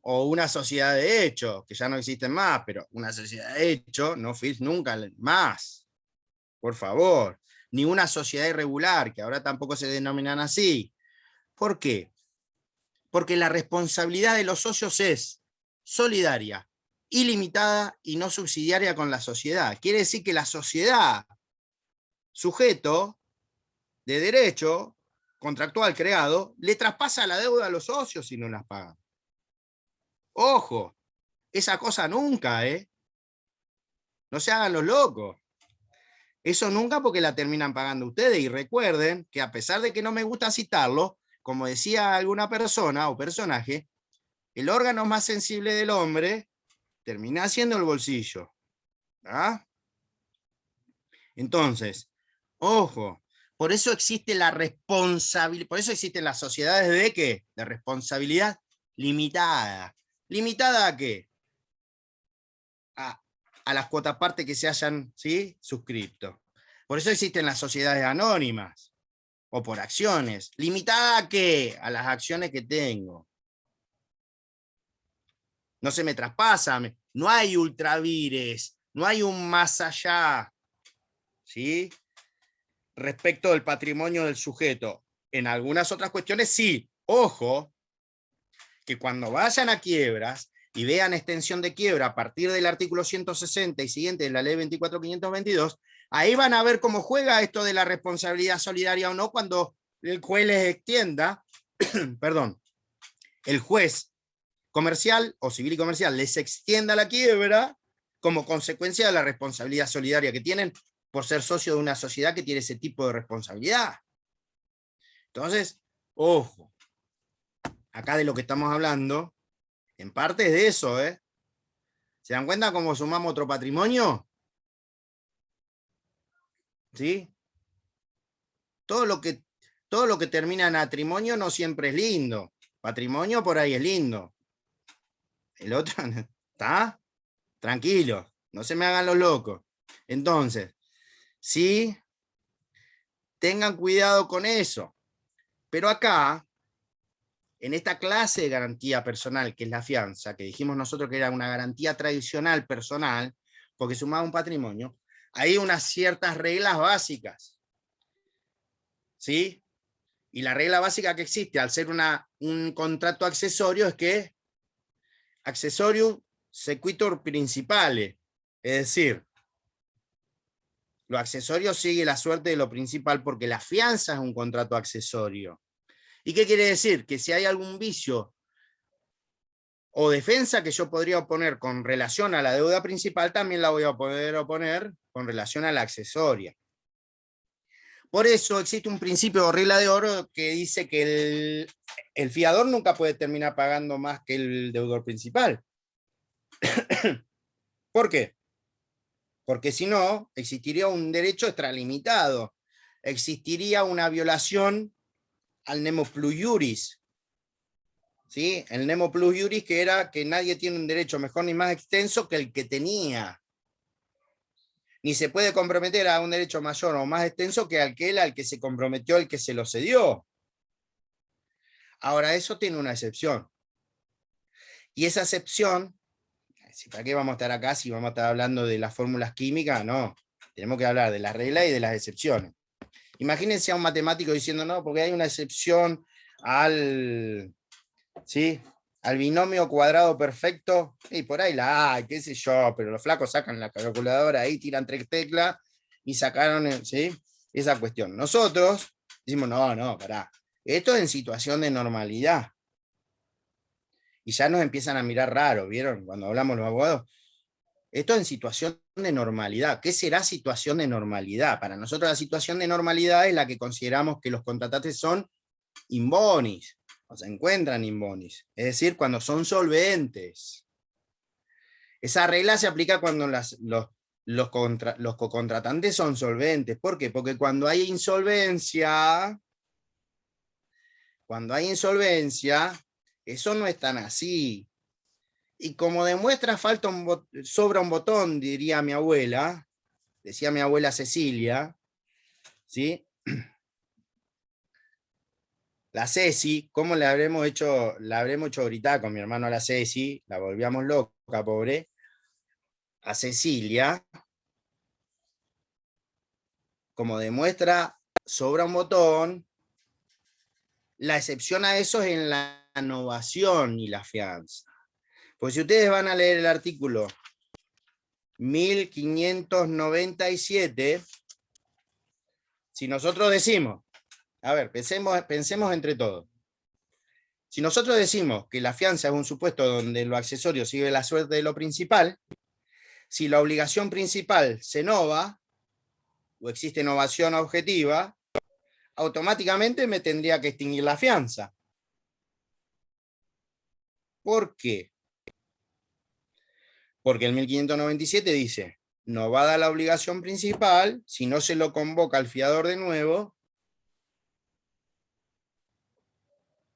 O una sociedad de hecho, que ya no existen más, pero una sociedad de hecho, no nunca más. Por favor. Ni una sociedad irregular, que ahora tampoco se denominan así. ¿Por qué? Porque la responsabilidad de los socios es solidaria, ilimitada y no subsidiaria con la sociedad. Quiere decir que la sociedad, sujeto de derecho contractual creado, le traspasa la deuda a los socios si no las pagan. Ojo, esa cosa nunca, no se hagan los locos. Eso nunca, porque la terminan pagando ustedes. Y recuerden que, a pesar de que no me gusta citarlo, como decía alguna persona o personaje, el órgano más sensible del hombre termina siendo el bolsillo. ¿Ah? Entonces, ojo, por eso existe la responsabilidad, por eso existen las sociedades de ¿qué? De responsabilidad limitada. ¿Limitada a qué? A las cuotas parte que se hayan, ¿sí?, suscrito. Por eso existen las sociedades anónimas o por acciones. ¿Limitada a qué? A las acciones que tengo. No se me traspasa, no hay ultravires, no hay un más allá, ¿sí?, respecto del patrimonio del sujeto. En algunas otras cuestiones sí. Ojo, que cuando vayan a quiebras y vean extensión de quiebra a partir del artículo 160 y siguiente de la ley 24.522, ahí van a ver cómo juega esto de la responsabilidad solidaria o no cuando el juez les extienda, perdón, el juez comercial o civil y comercial les extienda la quiebra como consecuencia de la responsabilidad solidaria que tienen por ser socio de una sociedad que tiene ese tipo de responsabilidad. Entonces, ojo, acá de lo que estamos hablando, en parte es de eso, ¿Se dan cuenta cómo sumamos otro patrimonio? ¿Sí? Todo lo que termina en matrimonio no siempre es lindo. Patrimonio por ahí es lindo. El otro, ¿está? Tranquilo, no se me hagan los locos. Entonces, sí, tengan cuidado con eso. Pero acá, en esta clase de garantía personal, que es la fianza, que dijimos nosotros que era una garantía tradicional personal, porque sumaba un patrimonio, hay unas ciertas reglas básicas. ¿Sí? Y la regla básica que existe al ser un contrato accesorio es que accessorium sequitur principale, es decir, lo accesorio sigue la suerte de lo principal porque la fianza es un contrato accesorio. ¿Y qué quiere decir? Que si hay algún vicio o defensa que yo podría oponer con relación a la deuda principal, también la voy a poder oponer con relación a la accesoria. Por eso existe un principio o regla de oro que dice que el fiador nunca puede terminar pagando más que el deudor principal. ¿Por qué? Porque si no, existiría un derecho extralimitado, existiría una violación al nemo plus iuris. ¿Sí? El nemo plus iuris, que era que nadie tiene un derecho mejor ni más extenso que el que tenía. Ni se puede comprometer a un derecho mayor o más extenso que aquel al que se comprometió el que se lo cedió. Ahora, eso tiene una excepción. Y esa excepción, ¿para qué vamos a estar acá si vamos a estar hablando de las fórmulas químicas? No, tenemos que hablar de las reglas y de las excepciones. Imagínense a un matemático diciendo, no, porque hay una excepción al, ¿sí? Al binomio cuadrado perfecto, y por ahí la hay, qué sé yo, pero los flacos sacan la calculadora ahí, tiran 3 teclas y sacaron, ¿sí? Esa cuestión. Nosotros decimos, no, pará. Esto es en situación de normalidad. Y ya nos empiezan a mirar raro, ¿vieron? Cuando hablamos los abogados. Esto en situación de normalidad. ¿Qué será situación de normalidad? Para nosotros la situación de normalidad es la que consideramos que los contratantes son in bonis, o se encuentran in bonis. Es decir, cuando son solventes. Esa regla se aplica cuando los cocontratantes son solventes. ¿Por qué? Porque cuando hay insolvencia, eso no es tan así. Y como demuestra, sobra un botón, diría mi abuela, decía mi abuela Cecilia, ¿sí? La Ceci, ¿cómo la habremos hecho gritar con mi hermano a la Ceci? La volvíamos loca, pobre. A Cecilia, como demuestra, sobra un botón. La excepción a eso es en la novación y la fianza. Pues si ustedes van a leer el artículo 1597, si nosotros decimos, a ver, pensemos entre todos. Si nosotros decimos que la fianza es un supuesto donde lo accesorio sigue la suerte de lo principal, si la obligación principal se nova, o existe novación objetiva, automáticamente me tendría que extinguir la fianza. ¿Por qué? Porque el 1597 dice, novada la obligación principal, si no se lo convoca al fiador de nuevo,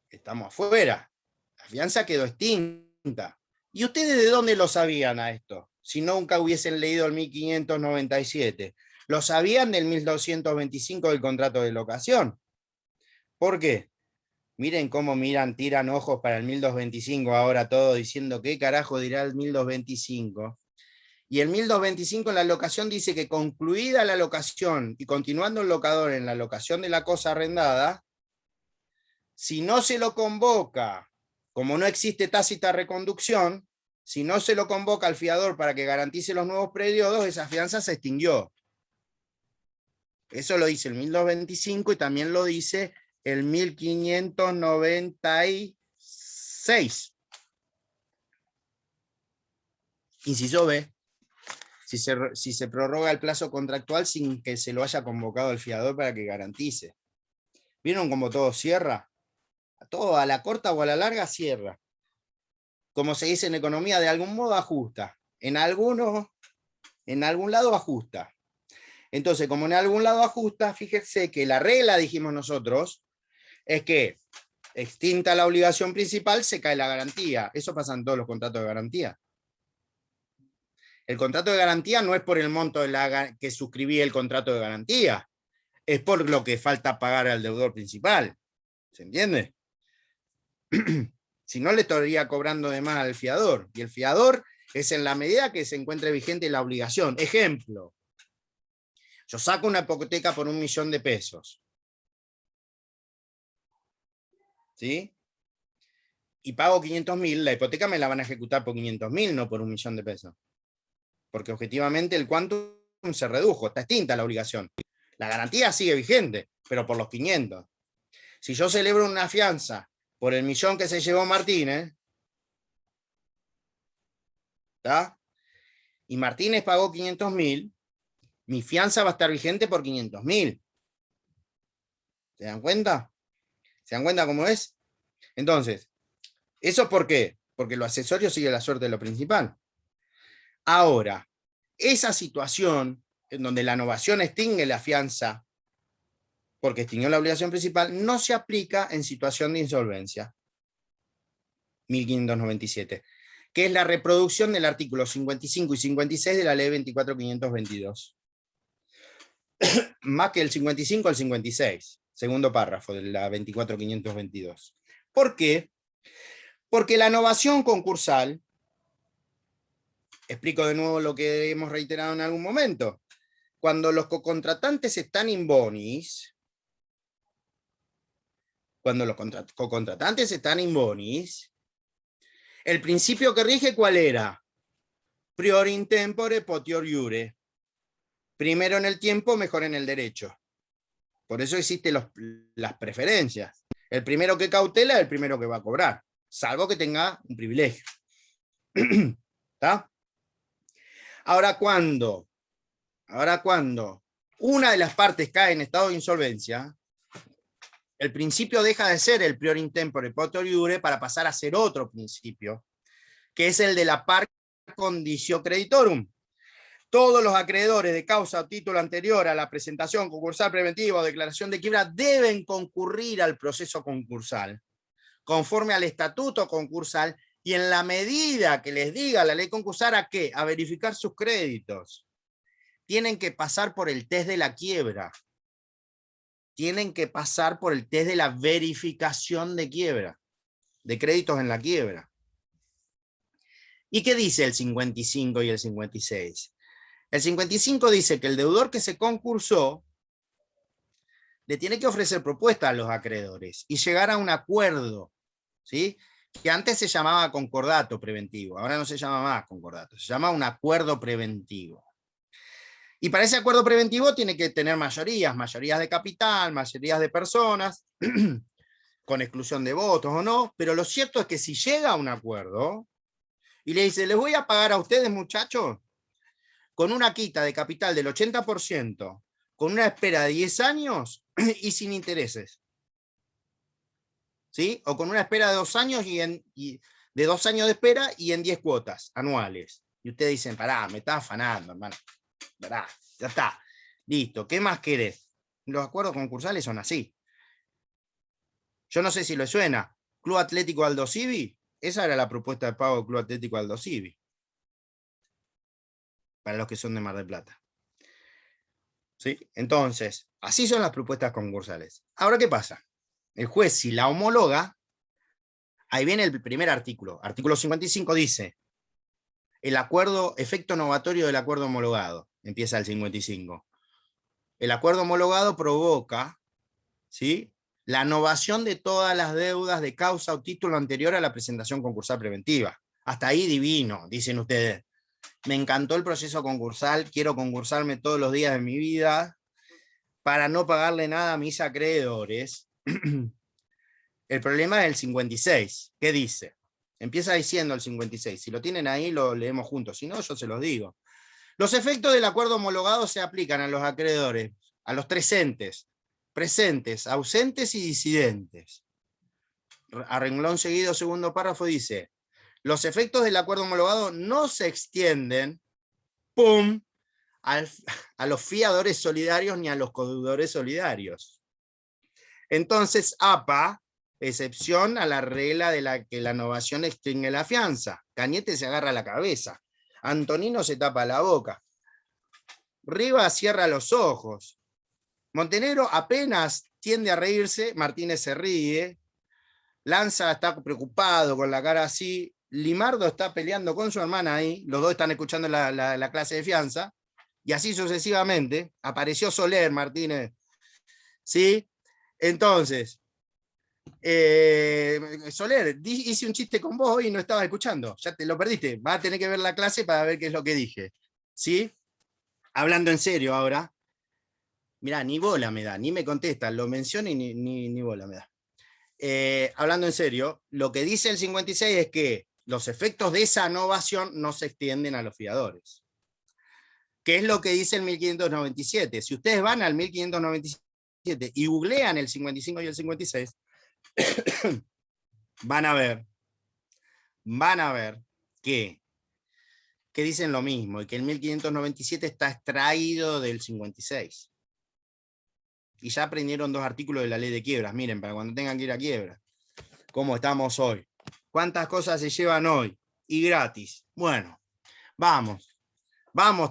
estamos afuera. La fianza quedó extinta. ¿Y ustedes de dónde lo sabían a esto? Si nunca hubiesen leído el 1597. Lo sabían del 1225 del contrato de locación. ¿Por qué? Miren cómo tiran ojos para el 1225 ahora todo diciendo qué carajo dirá el 1225. Y el 1225 en la locación dice que concluida la locación y continuando el locador en la locación de la cosa arrendada, si no se lo convoca, como no existe tácita reconducción, si no se lo convoca al fiador para que garantice los nuevos periodos, esa fianza se extinguió. Eso lo dice el 1225 y también lo dice el 1596. Inciso B. Si se prorroga el plazo contractual sin que se lo haya convocado el fiador para que garantice. ¿Vieron cómo todo cierra? Todo a la corta o a la larga cierra. Como se dice en economía, de algún modo ajusta. En algún lado ajusta. Entonces, como en algún lado ajusta, fíjese que la regla, dijimos nosotros, es que extinta la obligación principal, se cae la garantía. Eso pasa en todos los contratos de garantía. El contrato de garantía no es por el monto que suscribí el contrato de garantía, es por lo que falta pagar al deudor principal. ¿Se entiende? Si no, le estaría cobrando de más al fiador. Y el fiador es en la medida que se encuentre vigente la obligación. Ejemplo, yo saco una hipoteca por 1 millón de pesos. ¿Sí? Y pago 500.000, la hipoteca me la van a ejecutar por 500.000, no por 1 millón de pesos. Porque objetivamente el quantum se redujo, está extinta la obligación. La garantía sigue vigente, pero por los 500. Si yo celebro una fianza por el 1 millón que se llevó Martínez, ¿está? Y Martínez pagó 500.000, mi fianza va a estar vigente por 500.000. ¿Se dan cuenta? ¿Se dan cuenta cómo es? Entonces, ¿eso por qué? Porque lo accesorio sigue la suerte de lo principal. Ahora, esa situación en donde la novación extingue la fianza porque extinguió la obligación principal, no se aplica en situación de insolvencia. 1597, que es la reproducción del artículo 55 y 56 de la ley 24.522. Más que el 55 al 56, segundo párrafo de la 24.522. ¿Por qué? Porque la novación concursal, explico de nuevo lo que hemos reiterado en algún momento, cuando los cocontratantes están in bonis, el principio que rige, ¿cuál era? Prior in tempore, potior iure. Primero en el tiempo, mejor en el derecho. Por eso existen las preferencias. El primero que cautela es el primero que va a cobrar, salvo que tenga un privilegio. ¿Está? Ahora, cuando una de las partes cae en estado de insolvencia, el principio deja de ser el prior in tempore potior iure para pasar a ser otro principio, que es el de la par conditio creditorum. Todos los acreedores de causa o título anterior a la presentación concursal preventiva o declaración de quiebra deben concurrir al proceso concursal, conforme al estatuto concursal y en la medida que les diga la ley concursal, ¿a qué? A verificar sus créditos. Tienen que pasar por el test de la quiebra. Tienen que pasar por el test de la verificación de quiebra, de créditos en la quiebra. ¿Y qué dice el 55 y el 56? El 55 dice que el deudor que se concursó le tiene que ofrecer propuestas a los acreedores y llegar a un acuerdo, ¿sí? Que antes se llamaba concordato preventivo, ahora no se llama más concordato, se llama un acuerdo preventivo. Y para ese acuerdo preventivo tiene que tener mayorías de capital, mayorías de personas, con exclusión de votos o no, pero lo cierto es que si llega a un acuerdo y le dice, les voy a pagar a ustedes, muchachos, con una quita de capital del 80%, con una espera de 10 años y sin intereses. ¿Sí? O con una espera de 2 años de 2 años de espera y en 10 cuotas anuales. Y ustedes dicen, pará, me estás afanando, hermano. Pará, ya está. Listo, ¿qué más querés? Los acuerdos concursales son así. Yo no sé si les suena. Club Atlético Aldo Civi, esa era la propuesta de pago del Club Atlético Aldo Civi. Para los que son de Mar del Plata. ¿Sí? Entonces, así son las propuestas concursales. Ahora, ¿qué pasa? El juez, si la homologa, ahí viene el primer artículo. Artículo 55 dice, el acuerdo, efecto novatorio del acuerdo homologado. Empieza el 55. El acuerdo homologado provoca, ¿sí?, la novación de todas las deudas de causa o título anterior a la presentación concursal preventiva. Hasta ahí divino, dicen ustedes. Me encantó el proceso concursal, quiero concursarme todos los días de mi vida para no pagarle nada a mis acreedores. El problema es el 56. ¿Qué dice? Empieza diciendo el 56. Si lo tienen ahí, lo leemos juntos. Si no, yo se los digo. Los efectos del acuerdo homologado se aplican a los acreedores, a los 3 entes, presentes, ausentes y disidentes. A renglón seguido, segundo párrafo, dice, los efectos del acuerdo homologado no se extienden, ¡pum!, a los fiadores solidarios ni a los codeudores solidarios. Entonces, APA, excepción a la regla de la que la novación extingue la fianza. Cañete se agarra la cabeza. Antonino se tapa la boca. Rivas cierra los ojos. Montenegro apenas tiende a reírse, Martínez se ríe. Lanza está preocupado con la cara así. Limardo está peleando con su hermana ahí. Los dos están escuchando la clase de fianza. Y así sucesivamente. Apareció Soler, Martínez. ¿Sí? Entonces, Soler, hice un chiste con vos y no estabas escuchando. Ya te lo perdiste. Vas a tener que ver la clase para ver qué es lo que dije. ¿Sí? Hablando en serio ahora. Mirá, ni bola me da, ni me contesta. Lo menciono y ni bola me da. Hablando en serio, lo que dice el 56 es que los efectos de esa novación no se extienden a los fiadores. ¿Qué es lo que dice el 1597? Si ustedes van al 1597 y googlean el 55 y el 56, van a ver que dicen lo mismo y que el 1597 está extraído del 56. Y ya aprendieron 2 artículos de la ley de quiebras. Miren, para cuando tengan que ir a quiebra. ¿Cómo estamos hoy? ¿Cuántas cosas se llevan hoy? Y gratis. Bueno, vamos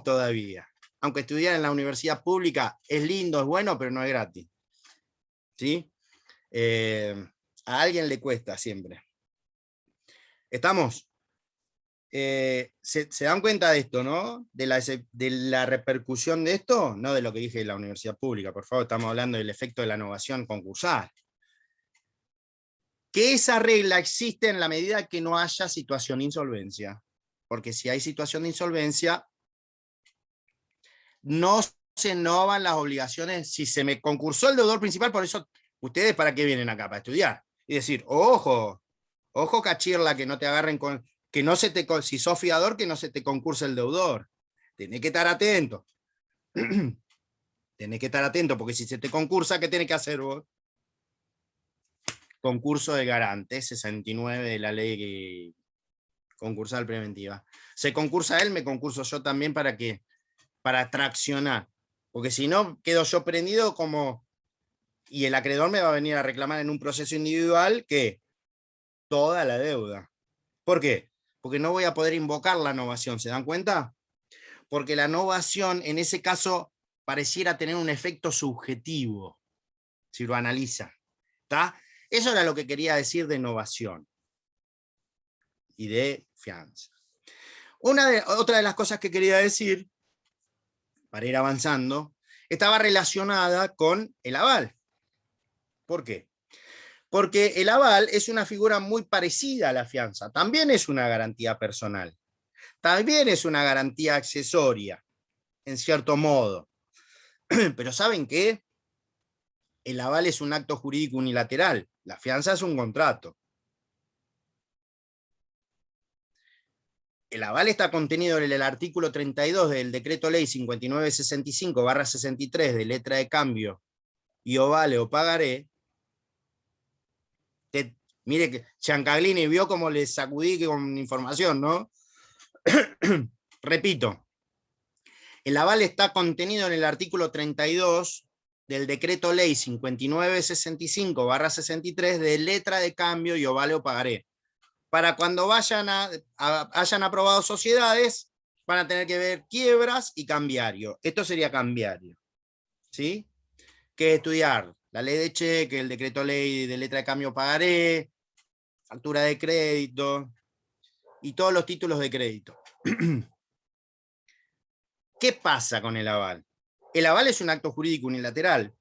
todavía. Aunque estudiar en la universidad pública es lindo, es bueno, pero no es gratis. ¿Sí? A alguien le cuesta siempre. ¿Estamos? ¿Se dan cuenta de esto, no? De la repercusión de esto, no de lo que dije de la universidad pública, por favor, estamos hablando del efecto de la novación concursal. Que esa regla existe en la medida que no haya situación de insolvencia, porque si hay situación de insolvencia, no se novan las obligaciones. Si se me concursó el deudor principal, por eso, ¿ustedes para qué vienen acá? Para estudiar. Y decir, ojo, cachirla, que no te agarren con... que no se te, si sos fiador, que no se te concurse el deudor. Tenés que estar atento. Tenés que estar atento, porque si se te concursa, ¿qué tenés que hacer vos? Concurso de garante, 69 de la ley concursal preventiva. Se concursa él, me concurso yo también para traccionar. Porque si no, quedo yo prendido como... Y el acreedor me va a venir a reclamar en un proceso individual que toda la deuda. ¿Por qué? Porque no voy a poder invocar la novación, ¿se dan cuenta? Porque la novación en ese caso pareciera tener un efecto subjetivo, si lo analizan. ¿Está? Eso era lo que quería decir de novación y de fianza. Otra de las cosas que quería decir, para ir avanzando, estaba relacionada con el aval. ¿Por qué? Porque el aval es una figura muy parecida a la fianza. También es una garantía personal. También es una garantía accesoria, en cierto modo. Pero ¿saben qué? El aval es un acto jurídico unilateral. La fianza es un contrato. El aval está contenido en el artículo 32 del decreto ley 5965/63 de letra de cambio y o vale o pagaré. Mire que Giancaglini vio cómo le sacudí con información, ¿no? Repito, el aval está contenido en el artículo 32 del decreto ley 5965/63 de letra de cambio y o vale o pagaré. Para cuando hayan aprobado sociedades, van a tener que ver quiebras y cambiario. Esto sería cambiario. ¿Sí? Que estudiar la ley de cheque, el decreto ley de letra de cambio pagaré, factura de crédito y todos los títulos de crédito. ¿Qué pasa con el aval? El aval es un acto jurídico unilateral,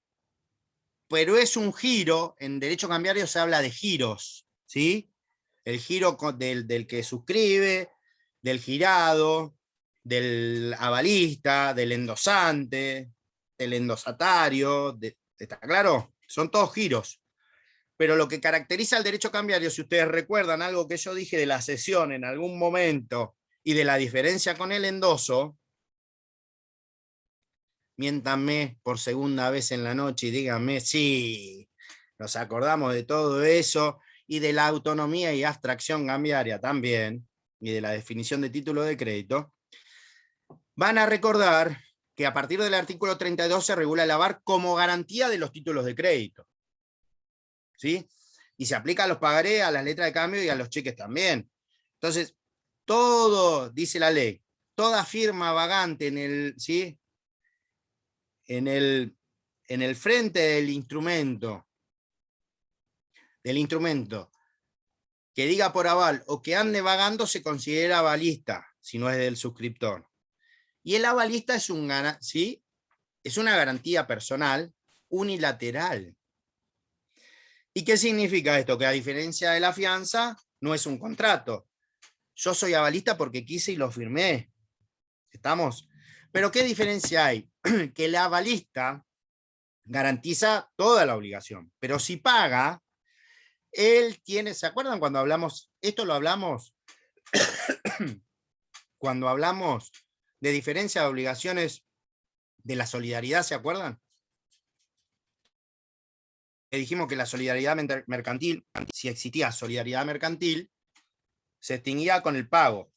pero es un giro. En derecho cambiario se habla de giros, ¿sí? El giro del que suscribe, del girado, del avalista, del endosante, del endosatario. ¿Está claro? Son todos giros. Pero lo que caracteriza al derecho cambiario, si ustedes recuerdan algo que yo dije de la cesión en algún momento y de la diferencia con el endoso, miéntanme por segunda vez en la noche y díganme, sí, nos acordamos de todo eso, y de la autonomía y abstracción cambiaria también, y de la definición de título de crédito, van a recordar que a partir del artículo 32 se regula el aval como garantía de los títulos de crédito. ¿Sí? Y se aplica a los pagarés, a las letras de cambio y a los cheques también. Entonces, todo, dice la ley, toda firma vagante en el, ¿sí? en el frente del instrumento que diga por aval o que ande vagando se considera avalista, si no es del suscriptor. Y el avalista es, ¿sí? Es una garantía personal unilateral. ¿Y qué significa esto? Que a diferencia de la fianza, no es un contrato. Yo soy avalista porque quise y lo firmé. ¿Estamos? Pero ¿qué diferencia hay? Que el avalista garantiza toda la obligación, pero si paga, él tiene, ¿se acuerdan cuando hablamos? Esto lo hablamos cuando hablamos de diferencia de obligaciones de la solidaridad, ¿se acuerdan? Que dijimos que la solidaridad mercantil, si existía solidaridad mercantil, se extinguía con el pago.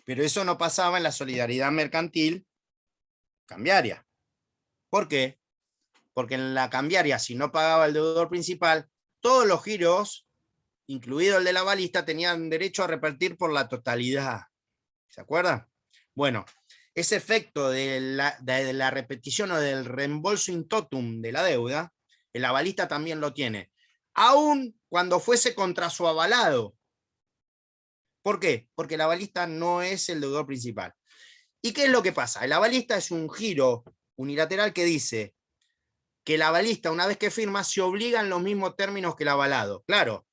Pero eso no pasaba en la solidaridad mercantil cambiaria. ¿Por qué? Porque en la cambiaria, si no pagaba el deudor principal, todos los giros, incluido el del avalista, tenían derecho a repartir por la totalidad. ¿Se acuerdan? Bueno, ese efecto de la repetición o del reembolso in totum de la deuda, el avalista también lo tiene, aun cuando fuese contra su avalado. ¿Por qué? Porque el avalista no es el deudor principal. ¿Y qué es lo que pasa? El avalista es un giro unilateral que dice que el avalista, una vez que firma, se obliga en los mismos términos que el avalado. Claro,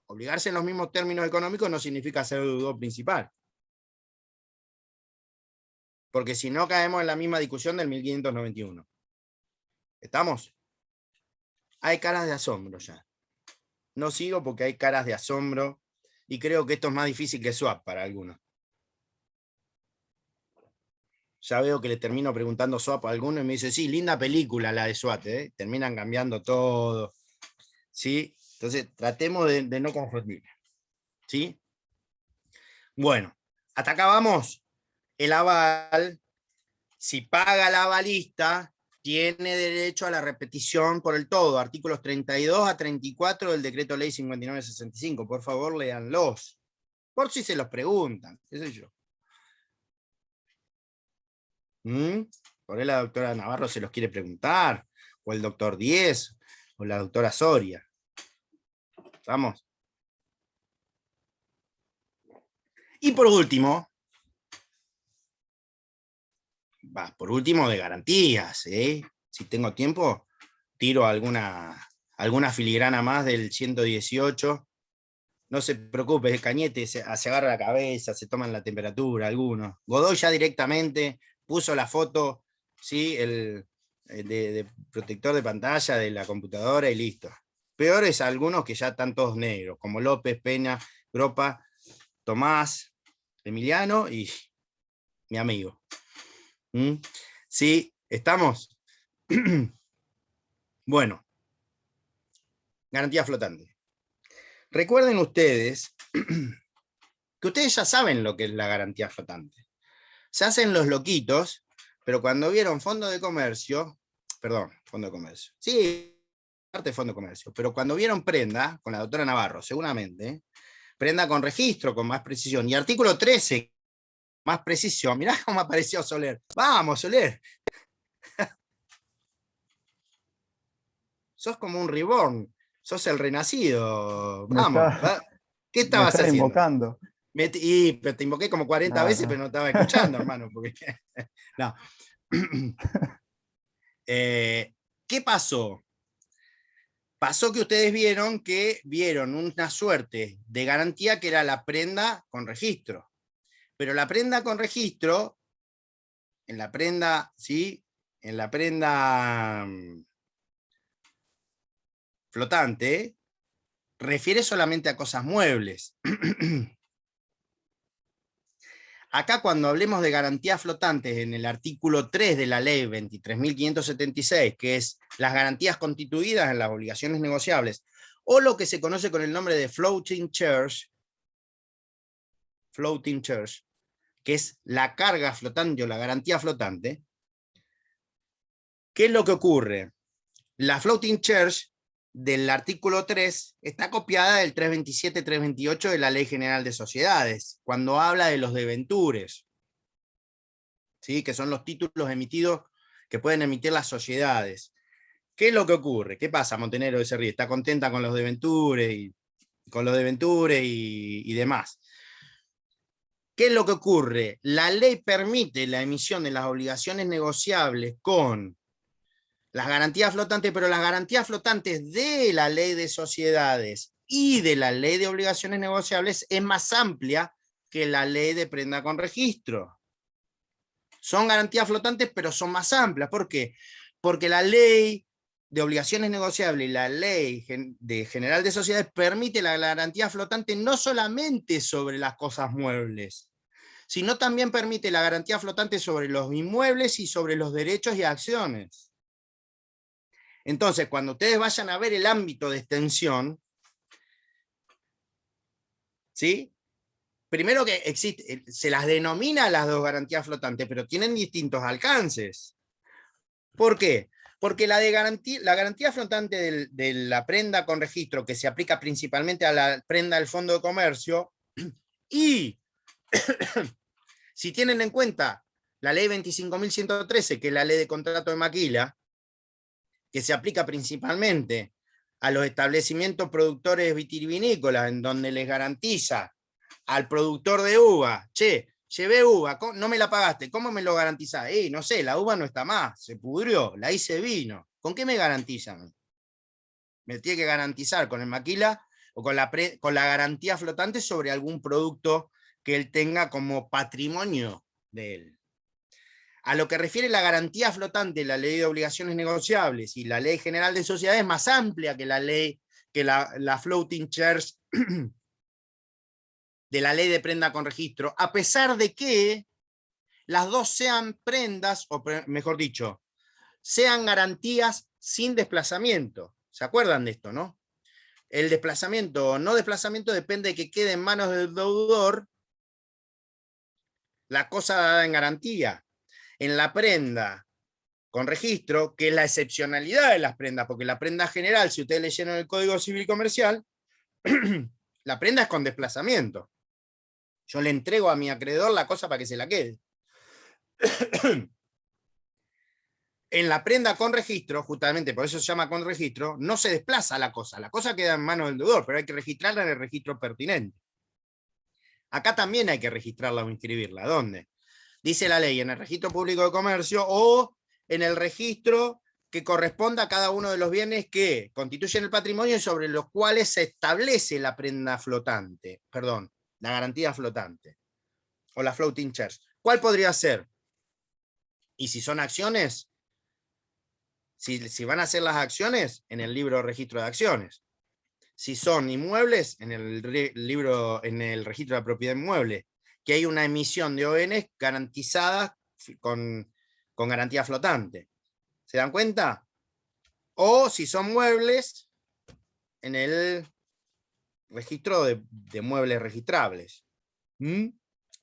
obligarse en los mismos términos económicos no significa ser deudor principal. Porque si no caemos en la misma discusión del 1591. ¿Estamos? Hay caras de asombro ya. No sigo porque hay caras de asombro y creo que esto es más difícil que swap para algunos. Ya veo que le termino preguntando swap a alguno y me dice, sí, linda película la de SWAT, ¿eh? Terminan cambiando todo. ¿Sí? Entonces tratemos de no confundir. ¿Sí? Bueno, hasta acá vamos. El aval, si paga el avalista, tiene derecho a la repetición por el todo. Artículos 32 a 34 del Decreto Ley 5965. Por favor, léanlos. Por si se los preguntan, qué sé yo. Por ahí la doctora Navarro se los quiere preguntar, o el doctor Díez, o la doctora Soria. ¿Estamos? Y por último, de garantías, ¿eh? Si tengo tiempo, tiro alguna filigrana más del 118. No se preocupe, Cañete se agarra la cabeza, se toman la temperatura, algunos. Godoy ya directamente puso la foto, ¿sí? De protector de pantalla de la computadora y listo. Peores algunos que ya están todos negros, como López, Peña, Gropa, Tomás, Emiliano y mi amigo. ¿Sí? ¿Estamos? Bueno. Garantía flotante. Recuerden ustedes que ustedes ya saben lo que es la garantía flotante. Se hacen los loquitos, pero cuando vieron fondo de comercio, sí, parte de fondo de comercio, pero cuando vieron prenda, con la doctora Navarro, seguramente, prenda con registro, con más precisión, y artículo 13, más precisión, mirá cómo apareció Soler. Vamos, Soler. Sos como un reborn, sos el renacido. Vamos, ¿qué estabas haciendo? Invocando. Pero te invoqué como 40 veces, pero no estaba escuchando, hermano. Porque... no. ¿Qué pasó? Pasó que ustedes vieron una suerte de garantía que era la prenda con registro. Pero la prenda con registro, en la prenda, ¿sí? En la prenda flotante, refiere solamente a cosas muebles. Acá cuando hablemos de garantías flotantes en el artículo 3 de la ley 23.576, que es las garantías constituidas en las obligaciones negociables, o lo que se conoce con el nombre de floating charge, que es la carga flotante o la garantía flotante, ¿qué es lo que ocurre? La floating charge del artículo 3 está copiada del 327-328 de la Ley General de Sociedades, cuando habla de los debentures, ¿sí? Que son los títulos emitidos que pueden emitir las sociedades. ¿Qué es lo que ocurre? ¿Qué pasa? Montenegro se ríe, está contenta con los debentures y demás. ¿Qué es lo que ocurre? La ley permite la emisión de las obligaciones negociables con las garantías flotantes, pero las garantías flotantes de la ley de sociedades y de la ley de obligaciones negociables es más amplia que la ley de prenda con registro. Son garantías flotantes, pero son más amplias. ¿Por qué? Porque la ley de obligaciones negociables y la ley general de sociedades permite la garantía flotante no solamente sobre las cosas muebles, sino también permite la garantía flotante sobre los inmuebles y sobre los derechos y acciones. Entonces, cuando ustedes vayan a ver el ámbito de extensión, ¿sí? Primero que existe, se las denomina las dos garantías flotantes, pero tienen distintos alcances. ¿Por qué? Porque la garantía flotante de la prenda con registro, que se aplica principalmente a la prenda del Fondo de Comercio, y si tienen en cuenta la ley 25.113, que es la ley de contrato de maquila, que se aplica principalmente a los establecimientos productores vitivinícolas, en donde les garantiza al productor de uva, che, llevé uva, no me la pagaste, ¿cómo me lo garantizás? No sé, la uva no está más, se pudrió, la hice vino. ¿Con qué me garantizan? Me tiene que garantizar con el maquila o con la garantía flotante sobre algún producto que él tenga como patrimonio de él. A lo que refiere la garantía flotante, la ley de obligaciones negociables y la ley general de sociedades es más amplia que la ley, que la floating charge de la ley de prenda con registro, a pesar de que las dos sean prendas, o mejor dicho, sean garantías sin desplazamiento. ¿Se acuerdan de esto, no? El desplazamiento o no desplazamiento depende de que quede en manos del deudor la cosa dada en garantía. En la prenda con registro, que es la excepcionalidad de las prendas, porque la prenda general, si ustedes leyeron el Código Civil Comercial, la prenda es con desplazamiento. Yo le entrego a mi acreedor la cosa para que se la quede. En la prenda con registro, justamente por eso se llama con registro, no se desplaza la cosa queda en manos del deudor, pero hay que registrarla en el registro pertinente. Acá también hay que registrarla o inscribirla. ¿Dónde? Dice la ley, en el registro público de comercio o en el registro que corresponda a cada uno de los bienes que constituyen el patrimonio y sobre los cuales se establece la prenda flotante, perdón, la garantía flotante o la floating charge. ¿Cuál podría ser? Y si son acciones, si van a ser las acciones, en el libro de registro de acciones. Si son inmuebles, en el registro de la propiedad inmueble, que hay una emisión de ON garantizada con garantía flotante. ¿Se dan cuenta? O si son muebles, en el registro de muebles registrables.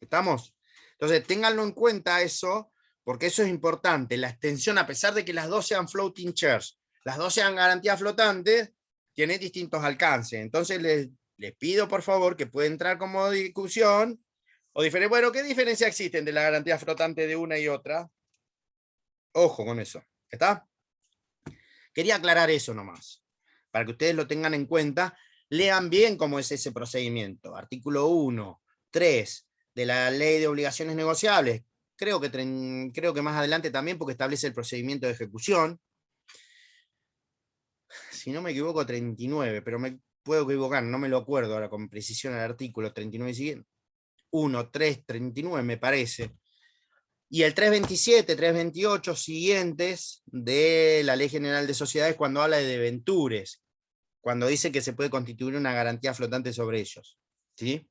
¿Estamos? Entonces, ténganlo en cuenta eso, porque eso es importante. La extensión, a pesar de que las dos sean floating shares, las dos sean garantías flotantes, tiene distintos alcances. Entonces, les pido, por favor, que pueda entrar como discusión, o bueno, ¿qué diferencia existe entre la garantía flotante de una y otra? Ojo con eso. ¿Está? Quería aclarar eso nomás, para que ustedes lo tengan en cuenta. Lean bien cómo es ese procedimiento. Artículo 1, 3 de la Ley de Obligaciones Negociables. Creo que más adelante también, porque establece el procedimiento de ejecución. Si no me equivoco, 39, pero me puedo equivocar, no me lo acuerdo ahora con precisión el artículo 39 siguiente. 1, 3, 39 me parece. Y el 327, 328 siguientes de la Ley General de Sociedades cuando habla de debentures, cuando dice que se puede constituir una garantía flotante sobre ellos. ¿Sí?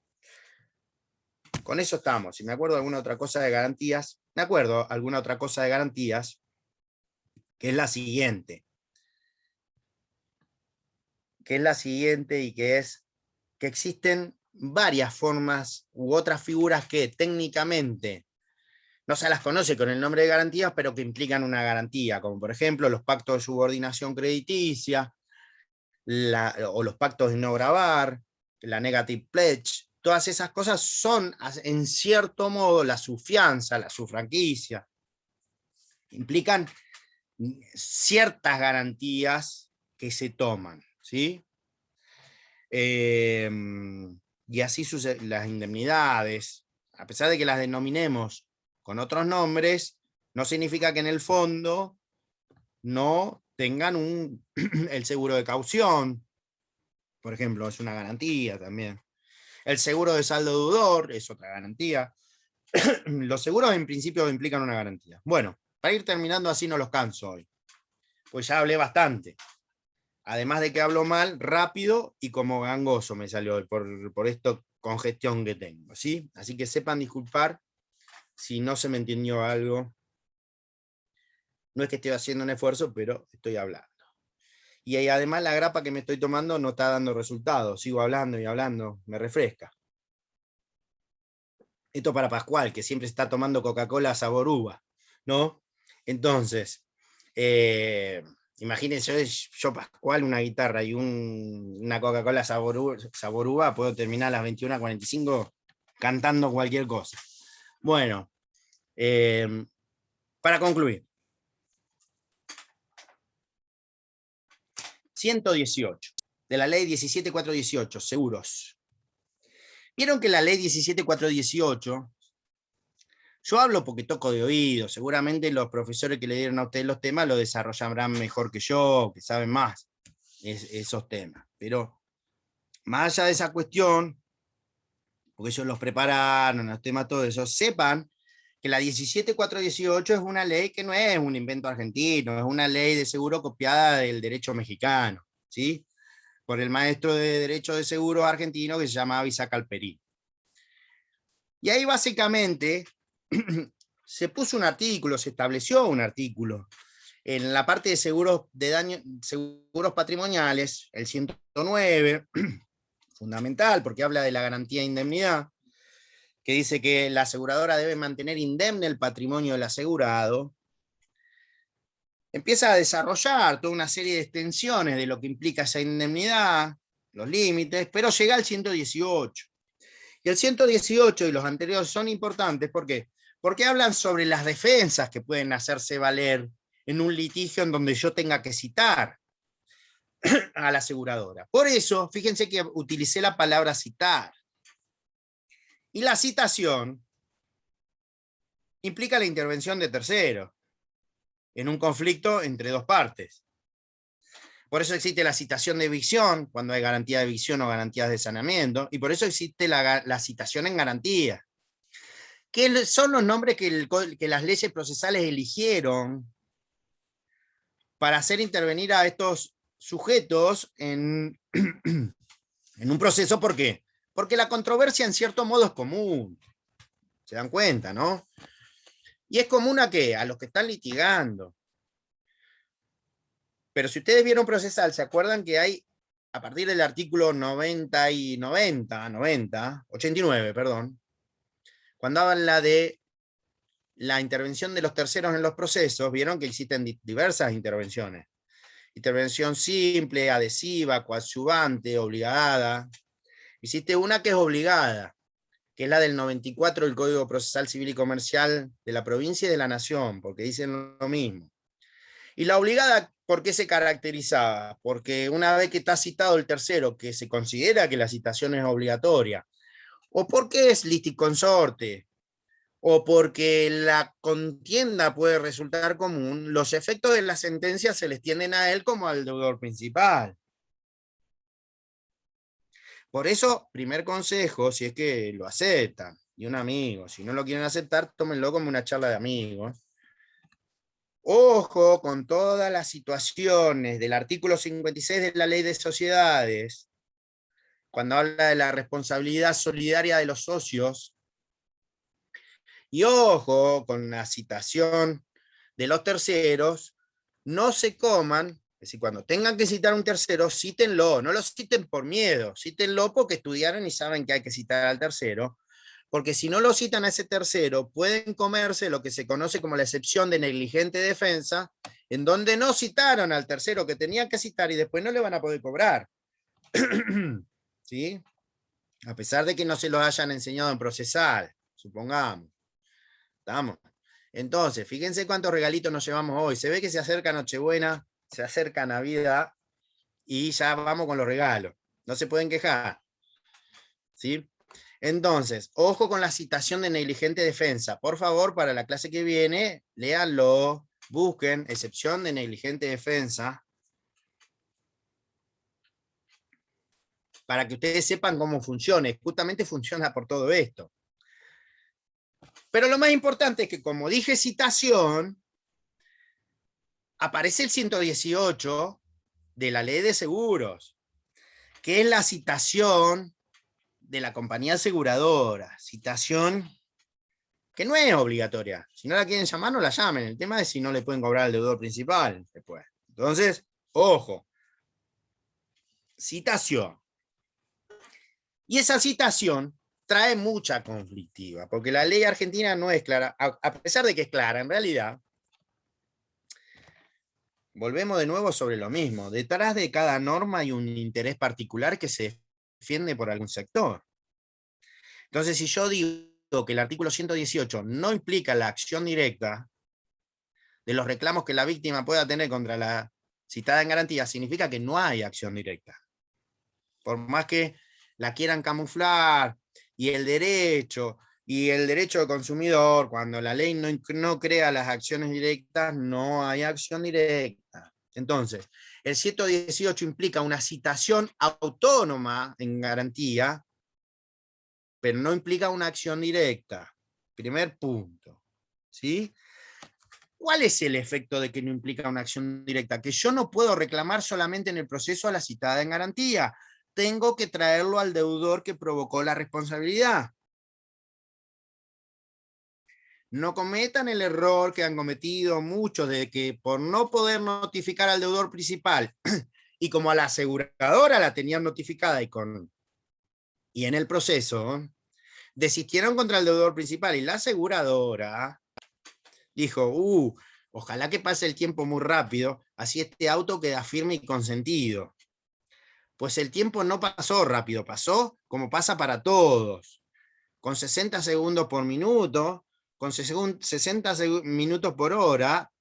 Con eso estamos. Si me acuerdo alguna otra cosa de garantías, que es la siguiente. Y que es que existen varias formas u otras figuras que técnicamente no se las conoce con el nombre de garantías, pero que implican una garantía, como por ejemplo los pactos de subordinación crediticia, o los pactos de no gravar, la negative pledge. Todas esas cosas son, en cierto modo, la subfianza, la subfranquicia. Implican ciertas garantías que se toman, ¿sí? Y así las indemnidades, a pesar de que las denominemos con otros nombres, no significa que en el fondo no tengan el seguro de caución, por ejemplo, es una garantía también. El seguro de saldo deudor es otra garantía. Los seguros en principio implican una garantía. Bueno, para ir terminando así no los canso hoy, pues ya hablé bastante. Además de que hablo mal, rápido y como gangoso me salió hoy por esto congestión que tengo, ¿sí? Así que sepan disculpar si no se me entendió algo. No es que esté haciendo un esfuerzo, pero estoy hablando. Y además la grapa que me estoy tomando no está dando resultados. Sigo hablando y hablando, me refresca. Esto para Pascual, que siempre está tomando Coca-Cola sabor uva, ¿no? Entonces, imagínense, yo Pascual, una guitarra y una Coca-Cola sabor uva, puedo terminar a las 21:45 cantando cualquier cosa. Bueno, para concluir. 118 de la ley 17.418, seguros. Vieron que la ley 17.418, yo hablo porque toco de oído, seguramente los profesores que le dieron a ustedes los temas lo desarrollarán mejor que yo, que saben más esos temas, pero más allá de esa cuestión, porque ellos los prepararon, los temas, todo eso, sepan que la 17.418 es una ley que no es un invento argentino, es una ley de seguro copiada del derecho mexicano, ¿sí? Por el maestro de Derecho de Seguros argentino que se llamaba Isaac Alperín. Y ahí básicamente se puso un artículo, se estableció un artículo en la parte de seguros de daño, seguros patrimoniales, el 109, fundamental porque habla de la garantía de indemnidad, que dice que la aseguradora debe mantener indemne el patrimonio del asegurado. Empieza a desarrollar toda una serie de extensiones de lo que implica esa indemnidad, los límites, pero llega al 118. Y el 118 y los anteriores son importantes, ¿por qué? Porque hablan sobre las defensas que pueden hacerse valer en un litigio en donde yo tenga que citar a la aseguradora. Por eso, fíjense que utilicé la palabra citar. Y la citación implica la intervención de terceros en un conflicto entre dos partes. Por eso existe la citación de evicción, cuando hay garantía de evicción o garantías de saneamiento, y por eso existe la citación en garantía. ¿Qué son los nombres que las leyes procesales eligieron para hacer intervenir a estos sujetos en un proceso? ¿Por qué? Porque la controversia en cierto modo es común. ¿Se dan cuenta, no? ¿Y es común a qué? A los que están litigando. Pero si ustedes vieron procesal, ¿se acuerdan que hay, a partir del artículo 89, perdón, cuando habla de la intervención de los terceros en los procesos, vieron que existen diversas intervenciones. Intervención simple, adhesiva, coadyuvante, obligada. Existe una que es obligada, que es la del 94 del Código Procesal Civil y Comercial de la provincia y de la nación, porque dicen lo mismo. Y la obligada, ¿por qué se caracterizaba? Porque una vez que está citado el tercero, que se considera que la citación es obligatoria, o porque es liticonsorte, o porque la contienda puede resultar común, los efectos de la sentencia se les tienden a él como al deudor principal. Por eso, primer consejo, si es que lo aceptan, y un amigo, si no lo quieren aceptar, tómenlo como una charla de amigos. Ojo con todas las situaciones del artículo 56 de la Ley de Sociedades, cuando habla de la responsabilidad solidaria de los socios, y ojo con la citación de los terceros, no se coman Es decir, cuando tengan que citar a un tercero, cítenlo, no lo citen por miedo, cítenlo porque estudiaron y saben que hay que citar al tercero, porque si no lo citan a ese tercero, pueden comerse lo que se conoce como la excepción de negligente defensa, en donde no citaron al tercero que tenían que citar y después no le van a poder cobrar. ¿Sí? A pesar de que no se lo hayan enseñado en procesal, supongamos. ¿Estamos? Entonces, fíjense cuántos regalitos nos llevamos hoy. Se ve que se acerca Nochebuena, se acerca Navidad y ya vamos con los regalos. No se pueden quejar. ¿Sí? Entonces, ojo con la citación de negligente defensa. Por favor, para la clase que viene, léanlo, busquen excepción de negligente defensa para que ustedes sepan cómo funciona. Justamente funciona por todo esto. Pero lo más importante es que, como dije, citación, aparece el 118 de la ley de seguros, que es la citación de la compañía aseguradora, citación que no es obligatoria. Si no la quieren llamar, no la llamen. El tema es si no le pueden cobrar al deudor principal después. Entonces, ojo, citación. Y esa citación trae mucha conflictiva, porque la ley argentina no es clara, a pesar de que es clara, en realidad, volvemos de nuevo sobre lo mismo. Detrás de cada norma hay un interés particular que se defiende por algún sector. Entonces, si yo digo que el artículo 118 no implica la acción directa de los reclamos que la víctima pueda tener contra la citada en garantía, significa que no hay acción directa. Por más que la quieran camuflar, y el derecho del consumidor, cuando la ley no crea las acciones directas, no hay acción directa. Entonces, el 118 implica una citación autónoma en garantía, pero no implica una acción directa. Primer punto. ¿Sí? ¿Cuál es el efecto de que no implica una acción directa? Que yo no puedo reclamar solamente en el proceso a la citada en garantía. Tengo que traerlo al deudor que provocó la responsabilidad. No cometan el error que han cometido muchos de que por no poder notificar al deudor principal y como a la aseguradora la tenían notificada y en el proceso desistieron contra el deudor principal y la aseguradora dijo, ojalá que pase el tiempo muy rápido, así este auto queda firme y consentido. Pues el tiempo no pasó rápido, pasó como pasa para todos, con 60 segundos por minuto, con 60 minutos por hora,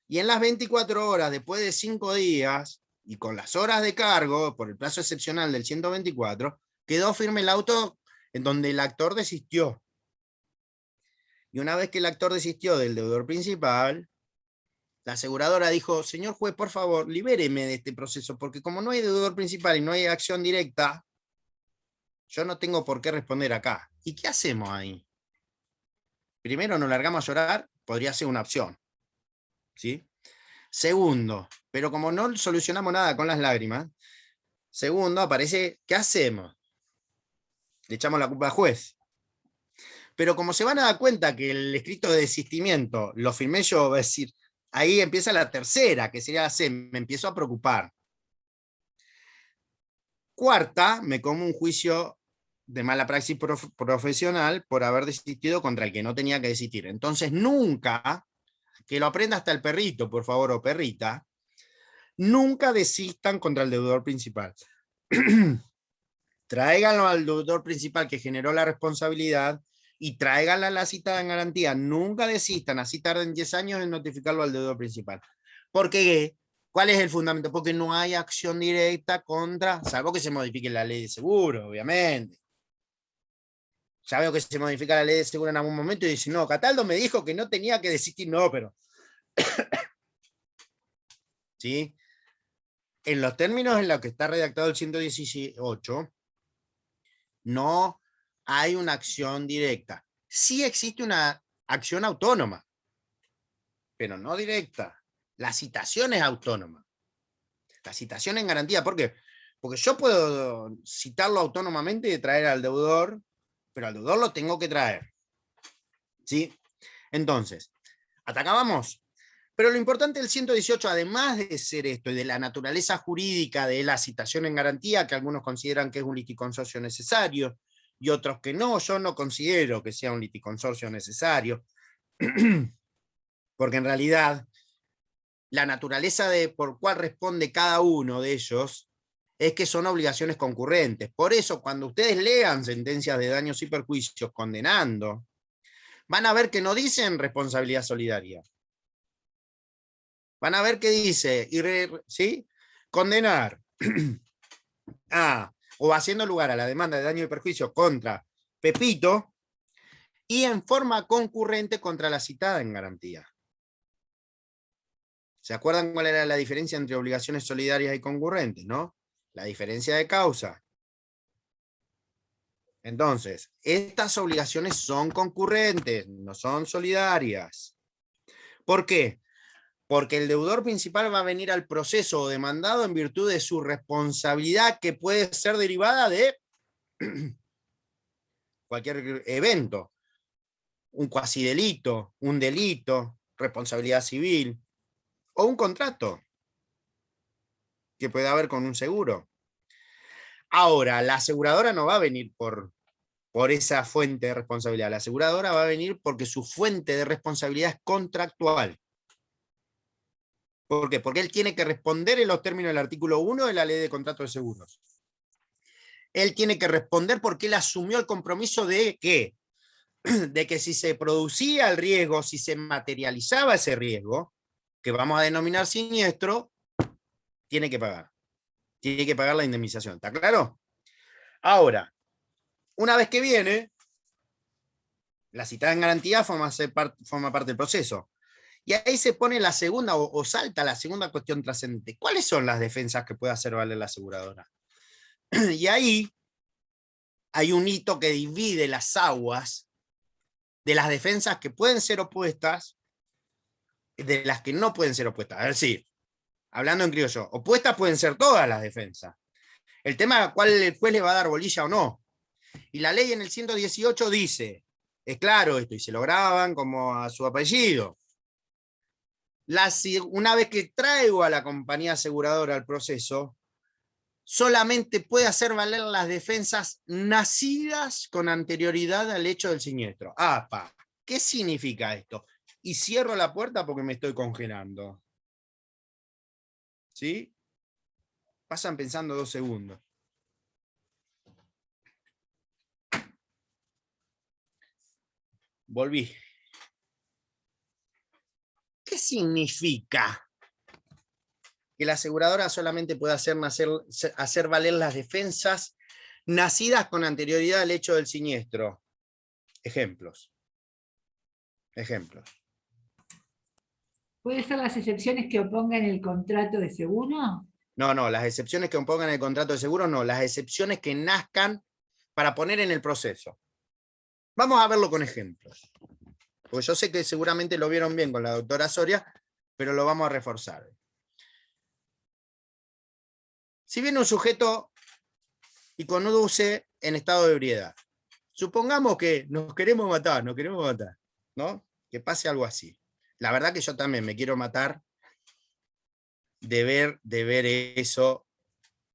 y en las 24 horas, después de 5 días, y con las horas de cargo, por el plazo excepcional del 124, quedó firme el auto en donde el actor desistió. Y una vez que el actor desistió del deudor principal, la aseguradora dijo, señor juez, por favor, libéreme de este proceso, porque como no hay deudor principal y no hay acción directa, yo no tengo por qué responder acá. ¿Y qué hacemos ahí? Primero, nos largamos a llorar, podría ser una opción. ¿Sí? Segundo, pero como no solucionamos nada con las lágrimas, segundo, aparece, ¿qué hacemos? Le echamos la culpa al juez. Pero como se van a dar cuenta que el escrito de desistimiento lo firmé yo, es decir, ahí empieza la tercera, que sería la C, me empiezo a preocupar. Cuarta, me como un juicio de mala praxis profesional por haber desistido contra el que no tenía que desistir. Entonces nunca, que lo aprenda hasta el perrito, por favor, o perrita, nunca desistan contra el deudor principal. Tráiganlo al deudor principal que generó la responsabilidad y tráiganla a la cita en garantía. Nunca desistan, así tarden 10 años en notificarlo al deudor principal. ¿Por qué? ¿Cuál es el fundamento? Porque no hay acción directa contra, salvo que se modifique la ley de seguro, obviamente. Ya veo que se modifica la ley de seguro en algún momento y dice, no, Cataldo me dijo que no tenía que desistir, no, pero... ¿Sí? En los términos en los que está redactado el 118, no hay una acción directa. Sí existe una acción autónoma, pero no directa. La citación es autónoma. La citación en garantía, ¿por qué? Porque yo puedo citarlo autónomamente y traer al deudor, pero al deudor lo tengo que traer. ¿Sí? Entonces, ¿hasta acá vamos? Pero lo importante del 118, además de ser esto y de la naturaleza jurídica de la citación en garantía, que algunos consideran que es un liticonsorcio necesario y otros que no, yo no considero que sea un liticonsorcio necesario, porque en realidad la naturaleza de por cuál responde cada uno de ellos es que son obligaciones concurrentes. Por eso, cuando ustedes lean sentencias de daños y perjuicios condenando, van a ver que no dicen responsabilidad solidaria. Van a ver que dice, ¿sí? Condenar o haciendo lugar a la demanda de daño y perjuicio contra Pepito y en forma concurrente contra la citada en garantía. ¿Se acuerdan cuál era la diferencia entre obligaciones solidarias y concurrentes, no? La diferencia de causa. Entonces, estas obligaciones son concurrentes, no son solidarias. ¿Por qué? Porque el deudor principal va a venir al proceso demandado en virtud de su responsabilidad que puede ser derivada de cualquier evento, un cuasidelito, un delito, responsabilidad civil o un contrato que puede haber con un seguro. Ahora, la aseguradora no va a venir por esa fuente de responsabilidad. La aseguradora va a venir porque su fuente de responsabilidad es contractual. ¿Por qué? Porque él tiene que responder en los términos del artículo 1 de la Ley de Contrato de Seguros. Él tiene que responder porque él asumió el compromiso de que, si se producía el riesgo, si se materializaba ese riesgo, que vamos a denominar siniestro, tiene que pagar. Tiene que pagar la indemnización. ¿Está claro? Ahora, una vez que viene, la citada en garantía forma parte del proceso. Y ahí se pone la segunda, o salta la segunda cuestión trascendente. ¿Cuáles son las defensas que puede hacer valer la aseguradora? Y ahí hay un hito que divide las aguas de las defensas que pueden ser opuestas de las que no pueden ser opuestas. Es decir, hablando en criollo, opuestas pueden ser todas las defensas. El tema es cuál el juez le va a dar bolilla o no. Y la ley en el 118 dice, es claro esto, y se lo graban como a su apellido. Una vez que traigo a la compañía aseguradora al proceso, solamente puede hacer valer las defensas nacidas con anterioridad al hecho del siniestro. ¿Qué significa esto? Y cierro la puerta porque me estoy congelando. ¿Sí? Pasan pensando 2 segundos. Volví. ¿Qué significa que la aseguradora solamente puede hacer valer las defensas nacidas con anterioridad al hecho del siniestro? Ejemplos. ¿Puede ser las excepciones que opongan el contrato de seguro? No, las excepciones que opongan el contrato de seguro no, las excepciones que nazcan para poner en el proceso. Vamos a verlo con ejemplos. Porque yo sé que seguramente lo vieron bien con la doctora Soria, pero lo vamos a reforzar. Si viene un sujeto y conduce en estado de ebriedad, supongamos que nos queremos matar, ¿no? Que pase algo así. La verdad que yo también me quiero matar de ver eso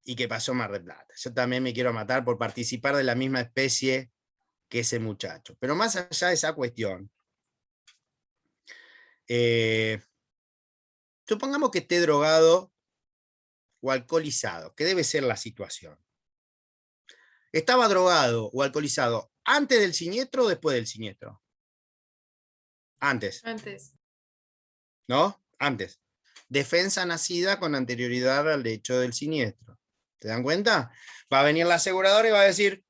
y que pasó en Mar del Plata. Yo también me quiero matar por participar de la misma especie que ese muchacho. Pero más allá de esa cuestión, supongamos que esté drogado o alcoholizado, que debe ser la situación. ¿Estaba drogado o alcoholizado antes del siniestro o después del siniestro? Antes. ¿No? Antes. Defensa nacida con anterioridad al hecho del siniestro. ¿Se dan cuenta? Va a venir la aseguradora y va a decir,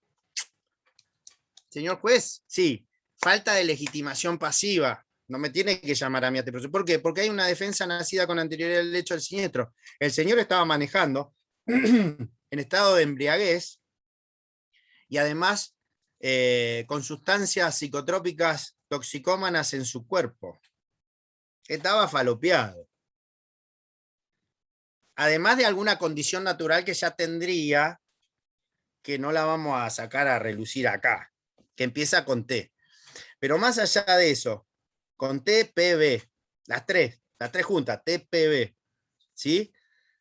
señor juez, sí, falta de legitimación pasiva. No me tiene que llamar a mí a este proceso. ¿Por qué? Porque hay una defensa nacida con anterioridad al hecho del siniestro. El señor estaba manejando en estado de embriaguez y además con sustancias psicotrópicas toxicómanas en su cuerpo. Estaba falopeado. Además de alguna condición natural que ya tendría, que no la vamos a sacar a relucir acá, que empieza con T. Pero más allá de eso, con T, P, B, las tres, las tres juntas, TPB, ¿sí?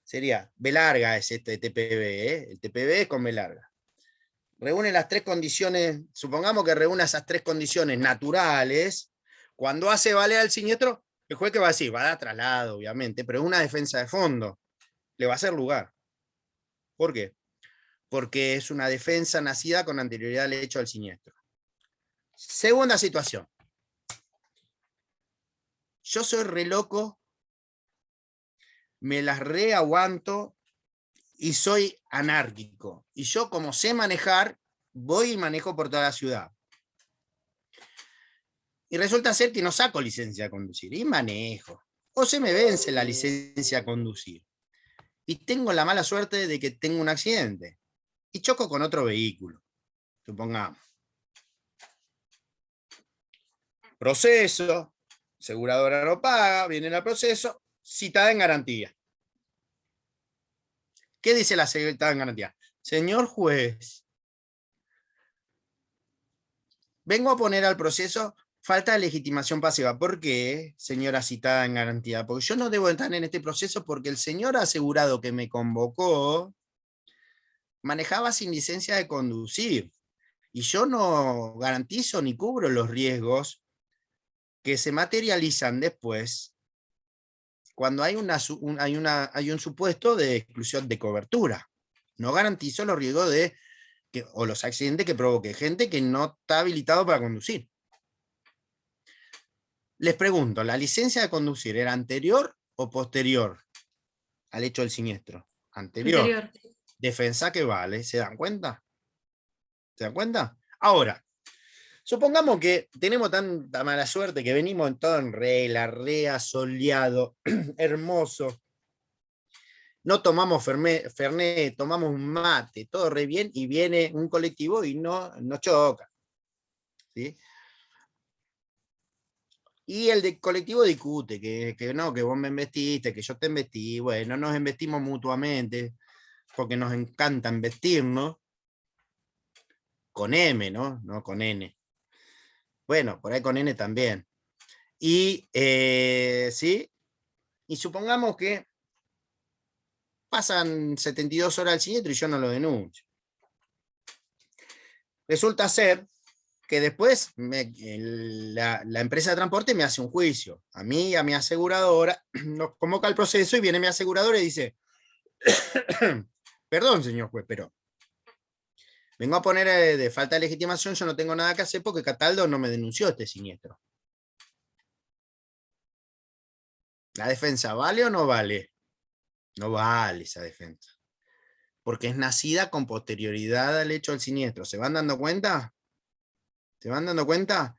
Sería B larga es este TPB, el TPB es con B larga. Reúne las tres condiciones, supongamos que reúna esas tres condiciones naturales. Cuando hace valer al siniestro, el juez que va a decir, va a dar traslado, obviamente, pero es una defensa de fondo, le va a hacer lugar. ¿Por qué? Porque es una defensa nacida con anterioridad al hecho del siniestro. Segunda situación. Yo soy re loco, me las reaguanto y soy anárquico. Y yo, como sé manejar, voy y manejo por toda la ciudad. Y resulta ser que no saco licencia a conducir, y manejo. O se me vence la licencia a conducir. Y tengo la mala suerte de que tengo un accidente. Y choco con otro vehículo, supongamos. Proceso, aseguradora no paga, viene el proceso, citada en garantía. ¿Qué dice la citada en garantía? Señor juez, vengo a poner al proceso falta de legitimación pasiva. ¿Por qué, señora citada en garantía? Porque yo no debo entrar en este proceso porque el señor asegurado que me convocó manejaba sin licencia de conducir. Y yo no garantizo ni cubro los riesgos que se materializan después cuando hay un supuesto de exclusión de cobertura. No garantizo los riesgos o los accidentes que provoque gente que no está habilitado para conducir. Les pregunto, ¿la licencia de conducir era anterior o posterior al hecho del siniestro? Anterior. Anterior. Defensa que vale, ¿se dan cuenta? ¿Se dan cuenta? Ahora, supongamos que tenemos tanta mala suerte que venimos en todo en regla, re soleado, hermoso. No tomamos Fernet, tomamos un mate, todo re bien, y viene un colectivo y no choca. ¿Sí? Y el colectivo discute, que no, que vos me embestiste, que yo te embestí, bueno, nos embestimos mutuamente, porque nos encanta embestirnos, con M, ¿no? No con N. Bueno, por ahí con N también. Y, ¿sí? Y supongamos que pasan 72 horas al siniestro y yo no lo denuncio. Resulta ser que después la empresa de transporte me hace un juicio. A mí, a mi aseguradora, nos convoca el proceso y viene mi aseguradora y dice, perdón, señor juez, pero vengo a poner de falta de legitimación, yo no tengo nada que hacer porque Cataldo no me denunció este siniestro. ¿La defensa vale o no vale? No vale esa defensa. Porque es nacida con posterioridad al hecho del siniestro. ¿Se van dando cuenta? ¿Se van dando cuenta?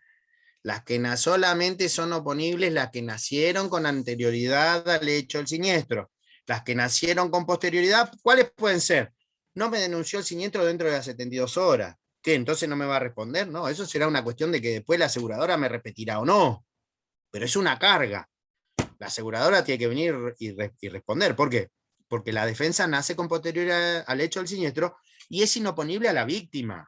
Las que solamente son oponibles las que nacieron con anterioridad al hecho del siniestro. Las que nacieron con posterioridad, ¿cuáles pueden ser? No me denunció el siniestro dentro de las 72 horas. ¿Qué? ¿Entonces no me va a responder? No, eso será una cuestión de que después la aseguradora me repetirá o no. Pero es una carga. La aseguradora tiene que venir y responder. ¿Por qué? Porque la defensa nace con posterioridad al hecho del siniestro y es inoponible a la víctima.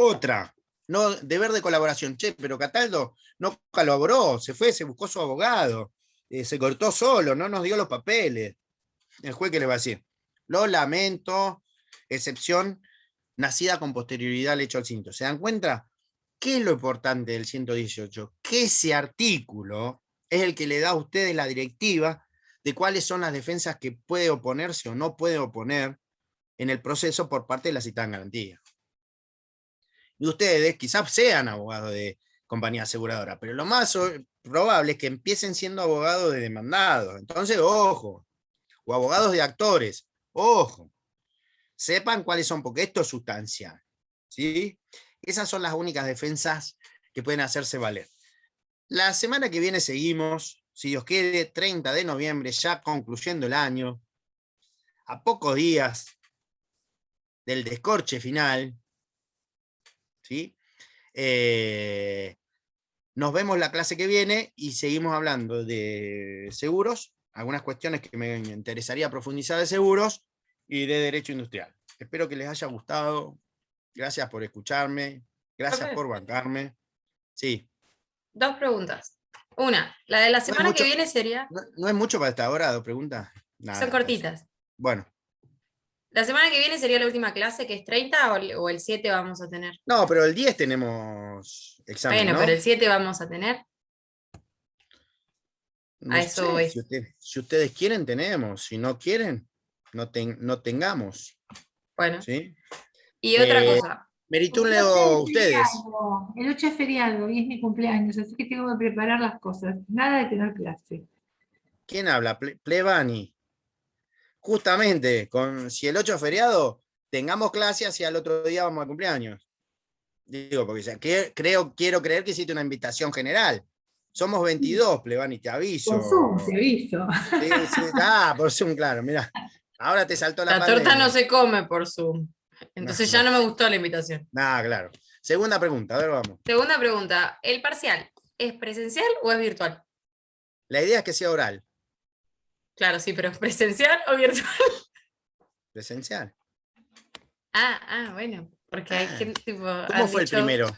Otra, no, deber de colaboración. Che, pero Cataldo no colaboró, se fue, se buscó su abogado, se cortó solo, no nos dio los papeles. El juez, ¿qué le va a decir? Lo lamento, excepción nacida con posterioridad al hecho del siniestro. ¿Se dan cuenta? ¿Qué es lo importante del 118? Que ese artículo es el que le da a ustedes la directiva de cuáles son las defensas que puede oponerse o no puede oponer en el proceso por parte de la citada en garantía. Y ustedes quizás sean abogados de compañía aseguradora, pero lo más probable es que empiecen siendo abogados de demandados. Entonces, ojo, o abogados de actores, ojo, sepan cuáles son, porque esto es sustancial, ¿sí? Esas son las únicas defensas que pueden hacerse valer. La semana que viene seguimos, si Dios quiere, 30 de noviembre, ya concluyendo el año, a pocos días del descorche final, ¿sí? Nos vemos la clase que viene y seguimos hablando de seguros, algunas cuestiones que me interesaría profundizar de seguros y de derecho industrial. Espero que les haya gustado. Gracias por escucharme. Gracias por bancarme. Sí. 2 preguntas. Una, la de la semana que mucho. viene sería. No es mucho para esta hora, 2 preguntas. Nada, Son cortitas. Bueno, La semana que viene sería la última clase, que es 30, o el 7 vamos a tener. no, pero el 10 tenemos examen, Bueno, ¿no? pero el 7 vamos a tener. No a eso sé, voy. si ustedes quieren, tenemos. Si no quieren, no tengamos. Bueno. ¿Sí? Y otra Eh, cosa. El 8 Meritúnleo es ustedes. feriado, el 8 es feriado y es mi cumpleaños, así que tengo que preparar las cosas. Nada de tener clase. ¿Quién habla? Plebani. Justamente, si el 8 es feriado, tengamos clase hacia el otro día vamos al cumpleaños. Digo, porque ya quiero creer que hiciste una invitación general. Somos 22, Plebani, te aviso. Por Zoom, te aviso. Sí, por Zoom, claro, mira. Ahora te saltó la La torta pandemia. no se come por Zoom. Entonces ya no me gustó la invitación. Nada, claro. Segunda pregunta, a ver, vamos. Segunda pregunta. ¿El parcial es presencial o es virtual? La idea es que sea oral, Claro, sí, pero ¿es presencial o virtual? presencial. Bueno. Porque hay gente tipo. ¿Cómo fue el primero?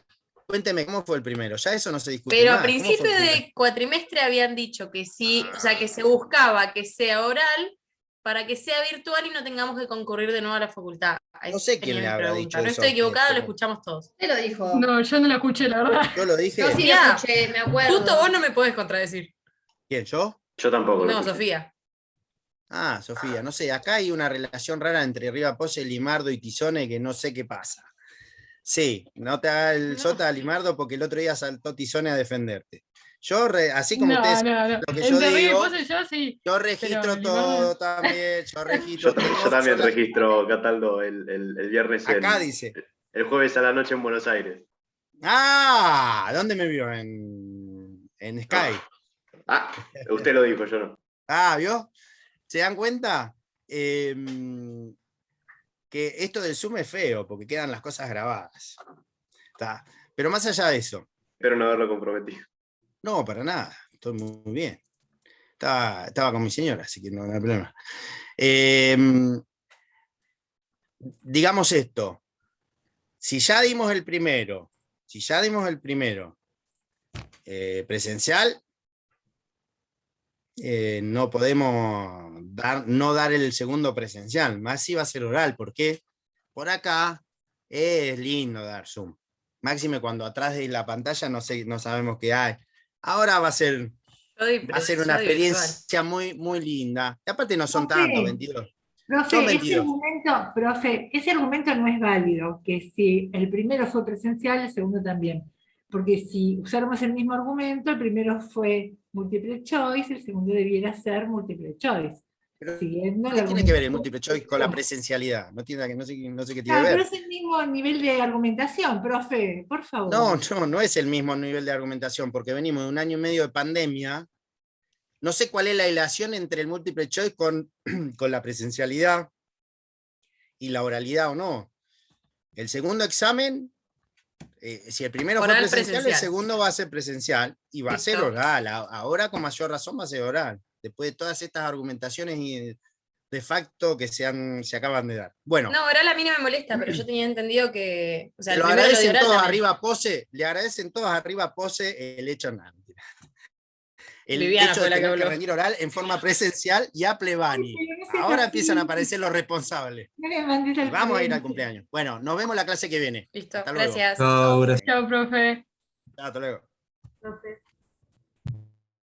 Cuénteme, ¿cómo fue el primero? Ya eso no se discute Pero a más. ¿Cómo fue principio el primero? de cuatrimestre habían dicho que sí, o sea, que se buscaba que sea oral para que sea virtual y no tengamos que concurrir de nuevo a la facultad. No sé quién le habrá dicho No eso estoy a usted, equivocada, lo pero- escuchamos todos. ¿Qué lo dijo? No, yo no lo escuché, la verdad. Yo lo dije. Yo sí lo Sofía, escuché, me acuerdo. Justo vos no me podés contradecir. ¿Quién, yo? Yo tampoco lo No, escuché. Sofía. Ah, Sofía, no sé, acá hay una relación rara entre Riva Pose, Limardo y Tizone que no sé qué pasa. Sí, no te haga el sota a Limardo porque el otro día saltó Tizone a defenderte. Yo, así como ustedes, lo que yo digo, yo sí. yo registro pero todo también, yo registro todo. Yo también Solo- registro, Cataldo, el viernes, Acá dice. el jueves a la noche en Buenos Aires. Ah, ¿dónde me vio? En Sky. Ah, usted lo dijo, yo no. Ah, ¿vio? ¿Se dan cuenta? Que esto del Zoom es feo, porque quedan las cosas grabadas. Está. Pero más allá de eso, Espero no haberlo comprometido. no, para nada, estoy muy bien. Estaba con mi señora, así que no hay problema. Digamos esto, si ya dimos el primero, presencial, no podemos no dar el segundo presencial, más si va a ser oral, porque por acá es lindo dar Zoom. Máxime cuando atrás de la pantalla no sabemos qué hay. Ahora va a ser una experiencia muy, muy linda. Y aparte no son tantos, 22. Son 22. Profe, ese argumento no es válido, que si el primero fue presencial, el segundo también. Porque si usáramos el mismo argumento, el primero fue multiple choice, el segundo debiera ser multiple choice. Pero, Siguiendo ¿qué el tiene que ver el argumento. múltiple choice con la presencialidad? No sé qué tiene Ah, que pero ver. es el mismo nivel de argumentación, profe, por favor. No es el mismo nivel de argumentación, porque venimos de un año y medio de pandemia. No sé cuál es la relación entre el múltiple choice con la presencialidad y la oralidad o no. El segundo examen, si el primero fue presencial, el segundo va a ser presencial y va a ser oral. Ahora con mayor razón va a ser oral, después de todas estas argumentaciones y de facto que se acaban de dar. Bueno. No, oral a mí no me molesta, pero yo tenía entendido que. O sea, le agradecen todos arriba Pose, le agradecen todos arriba Pose el hecho nada. El Viviana hecho de tener que rendir oral en forma presencial y a Plebani. Ahora empiezan a aparecer los responsables. Y vamos a ir al cumpleaños. Bueno, nos vemos la clase que viene. Listo, Hasta luego. gracias. Chao, gracias. Chao, profe. Hasta luego. Profe.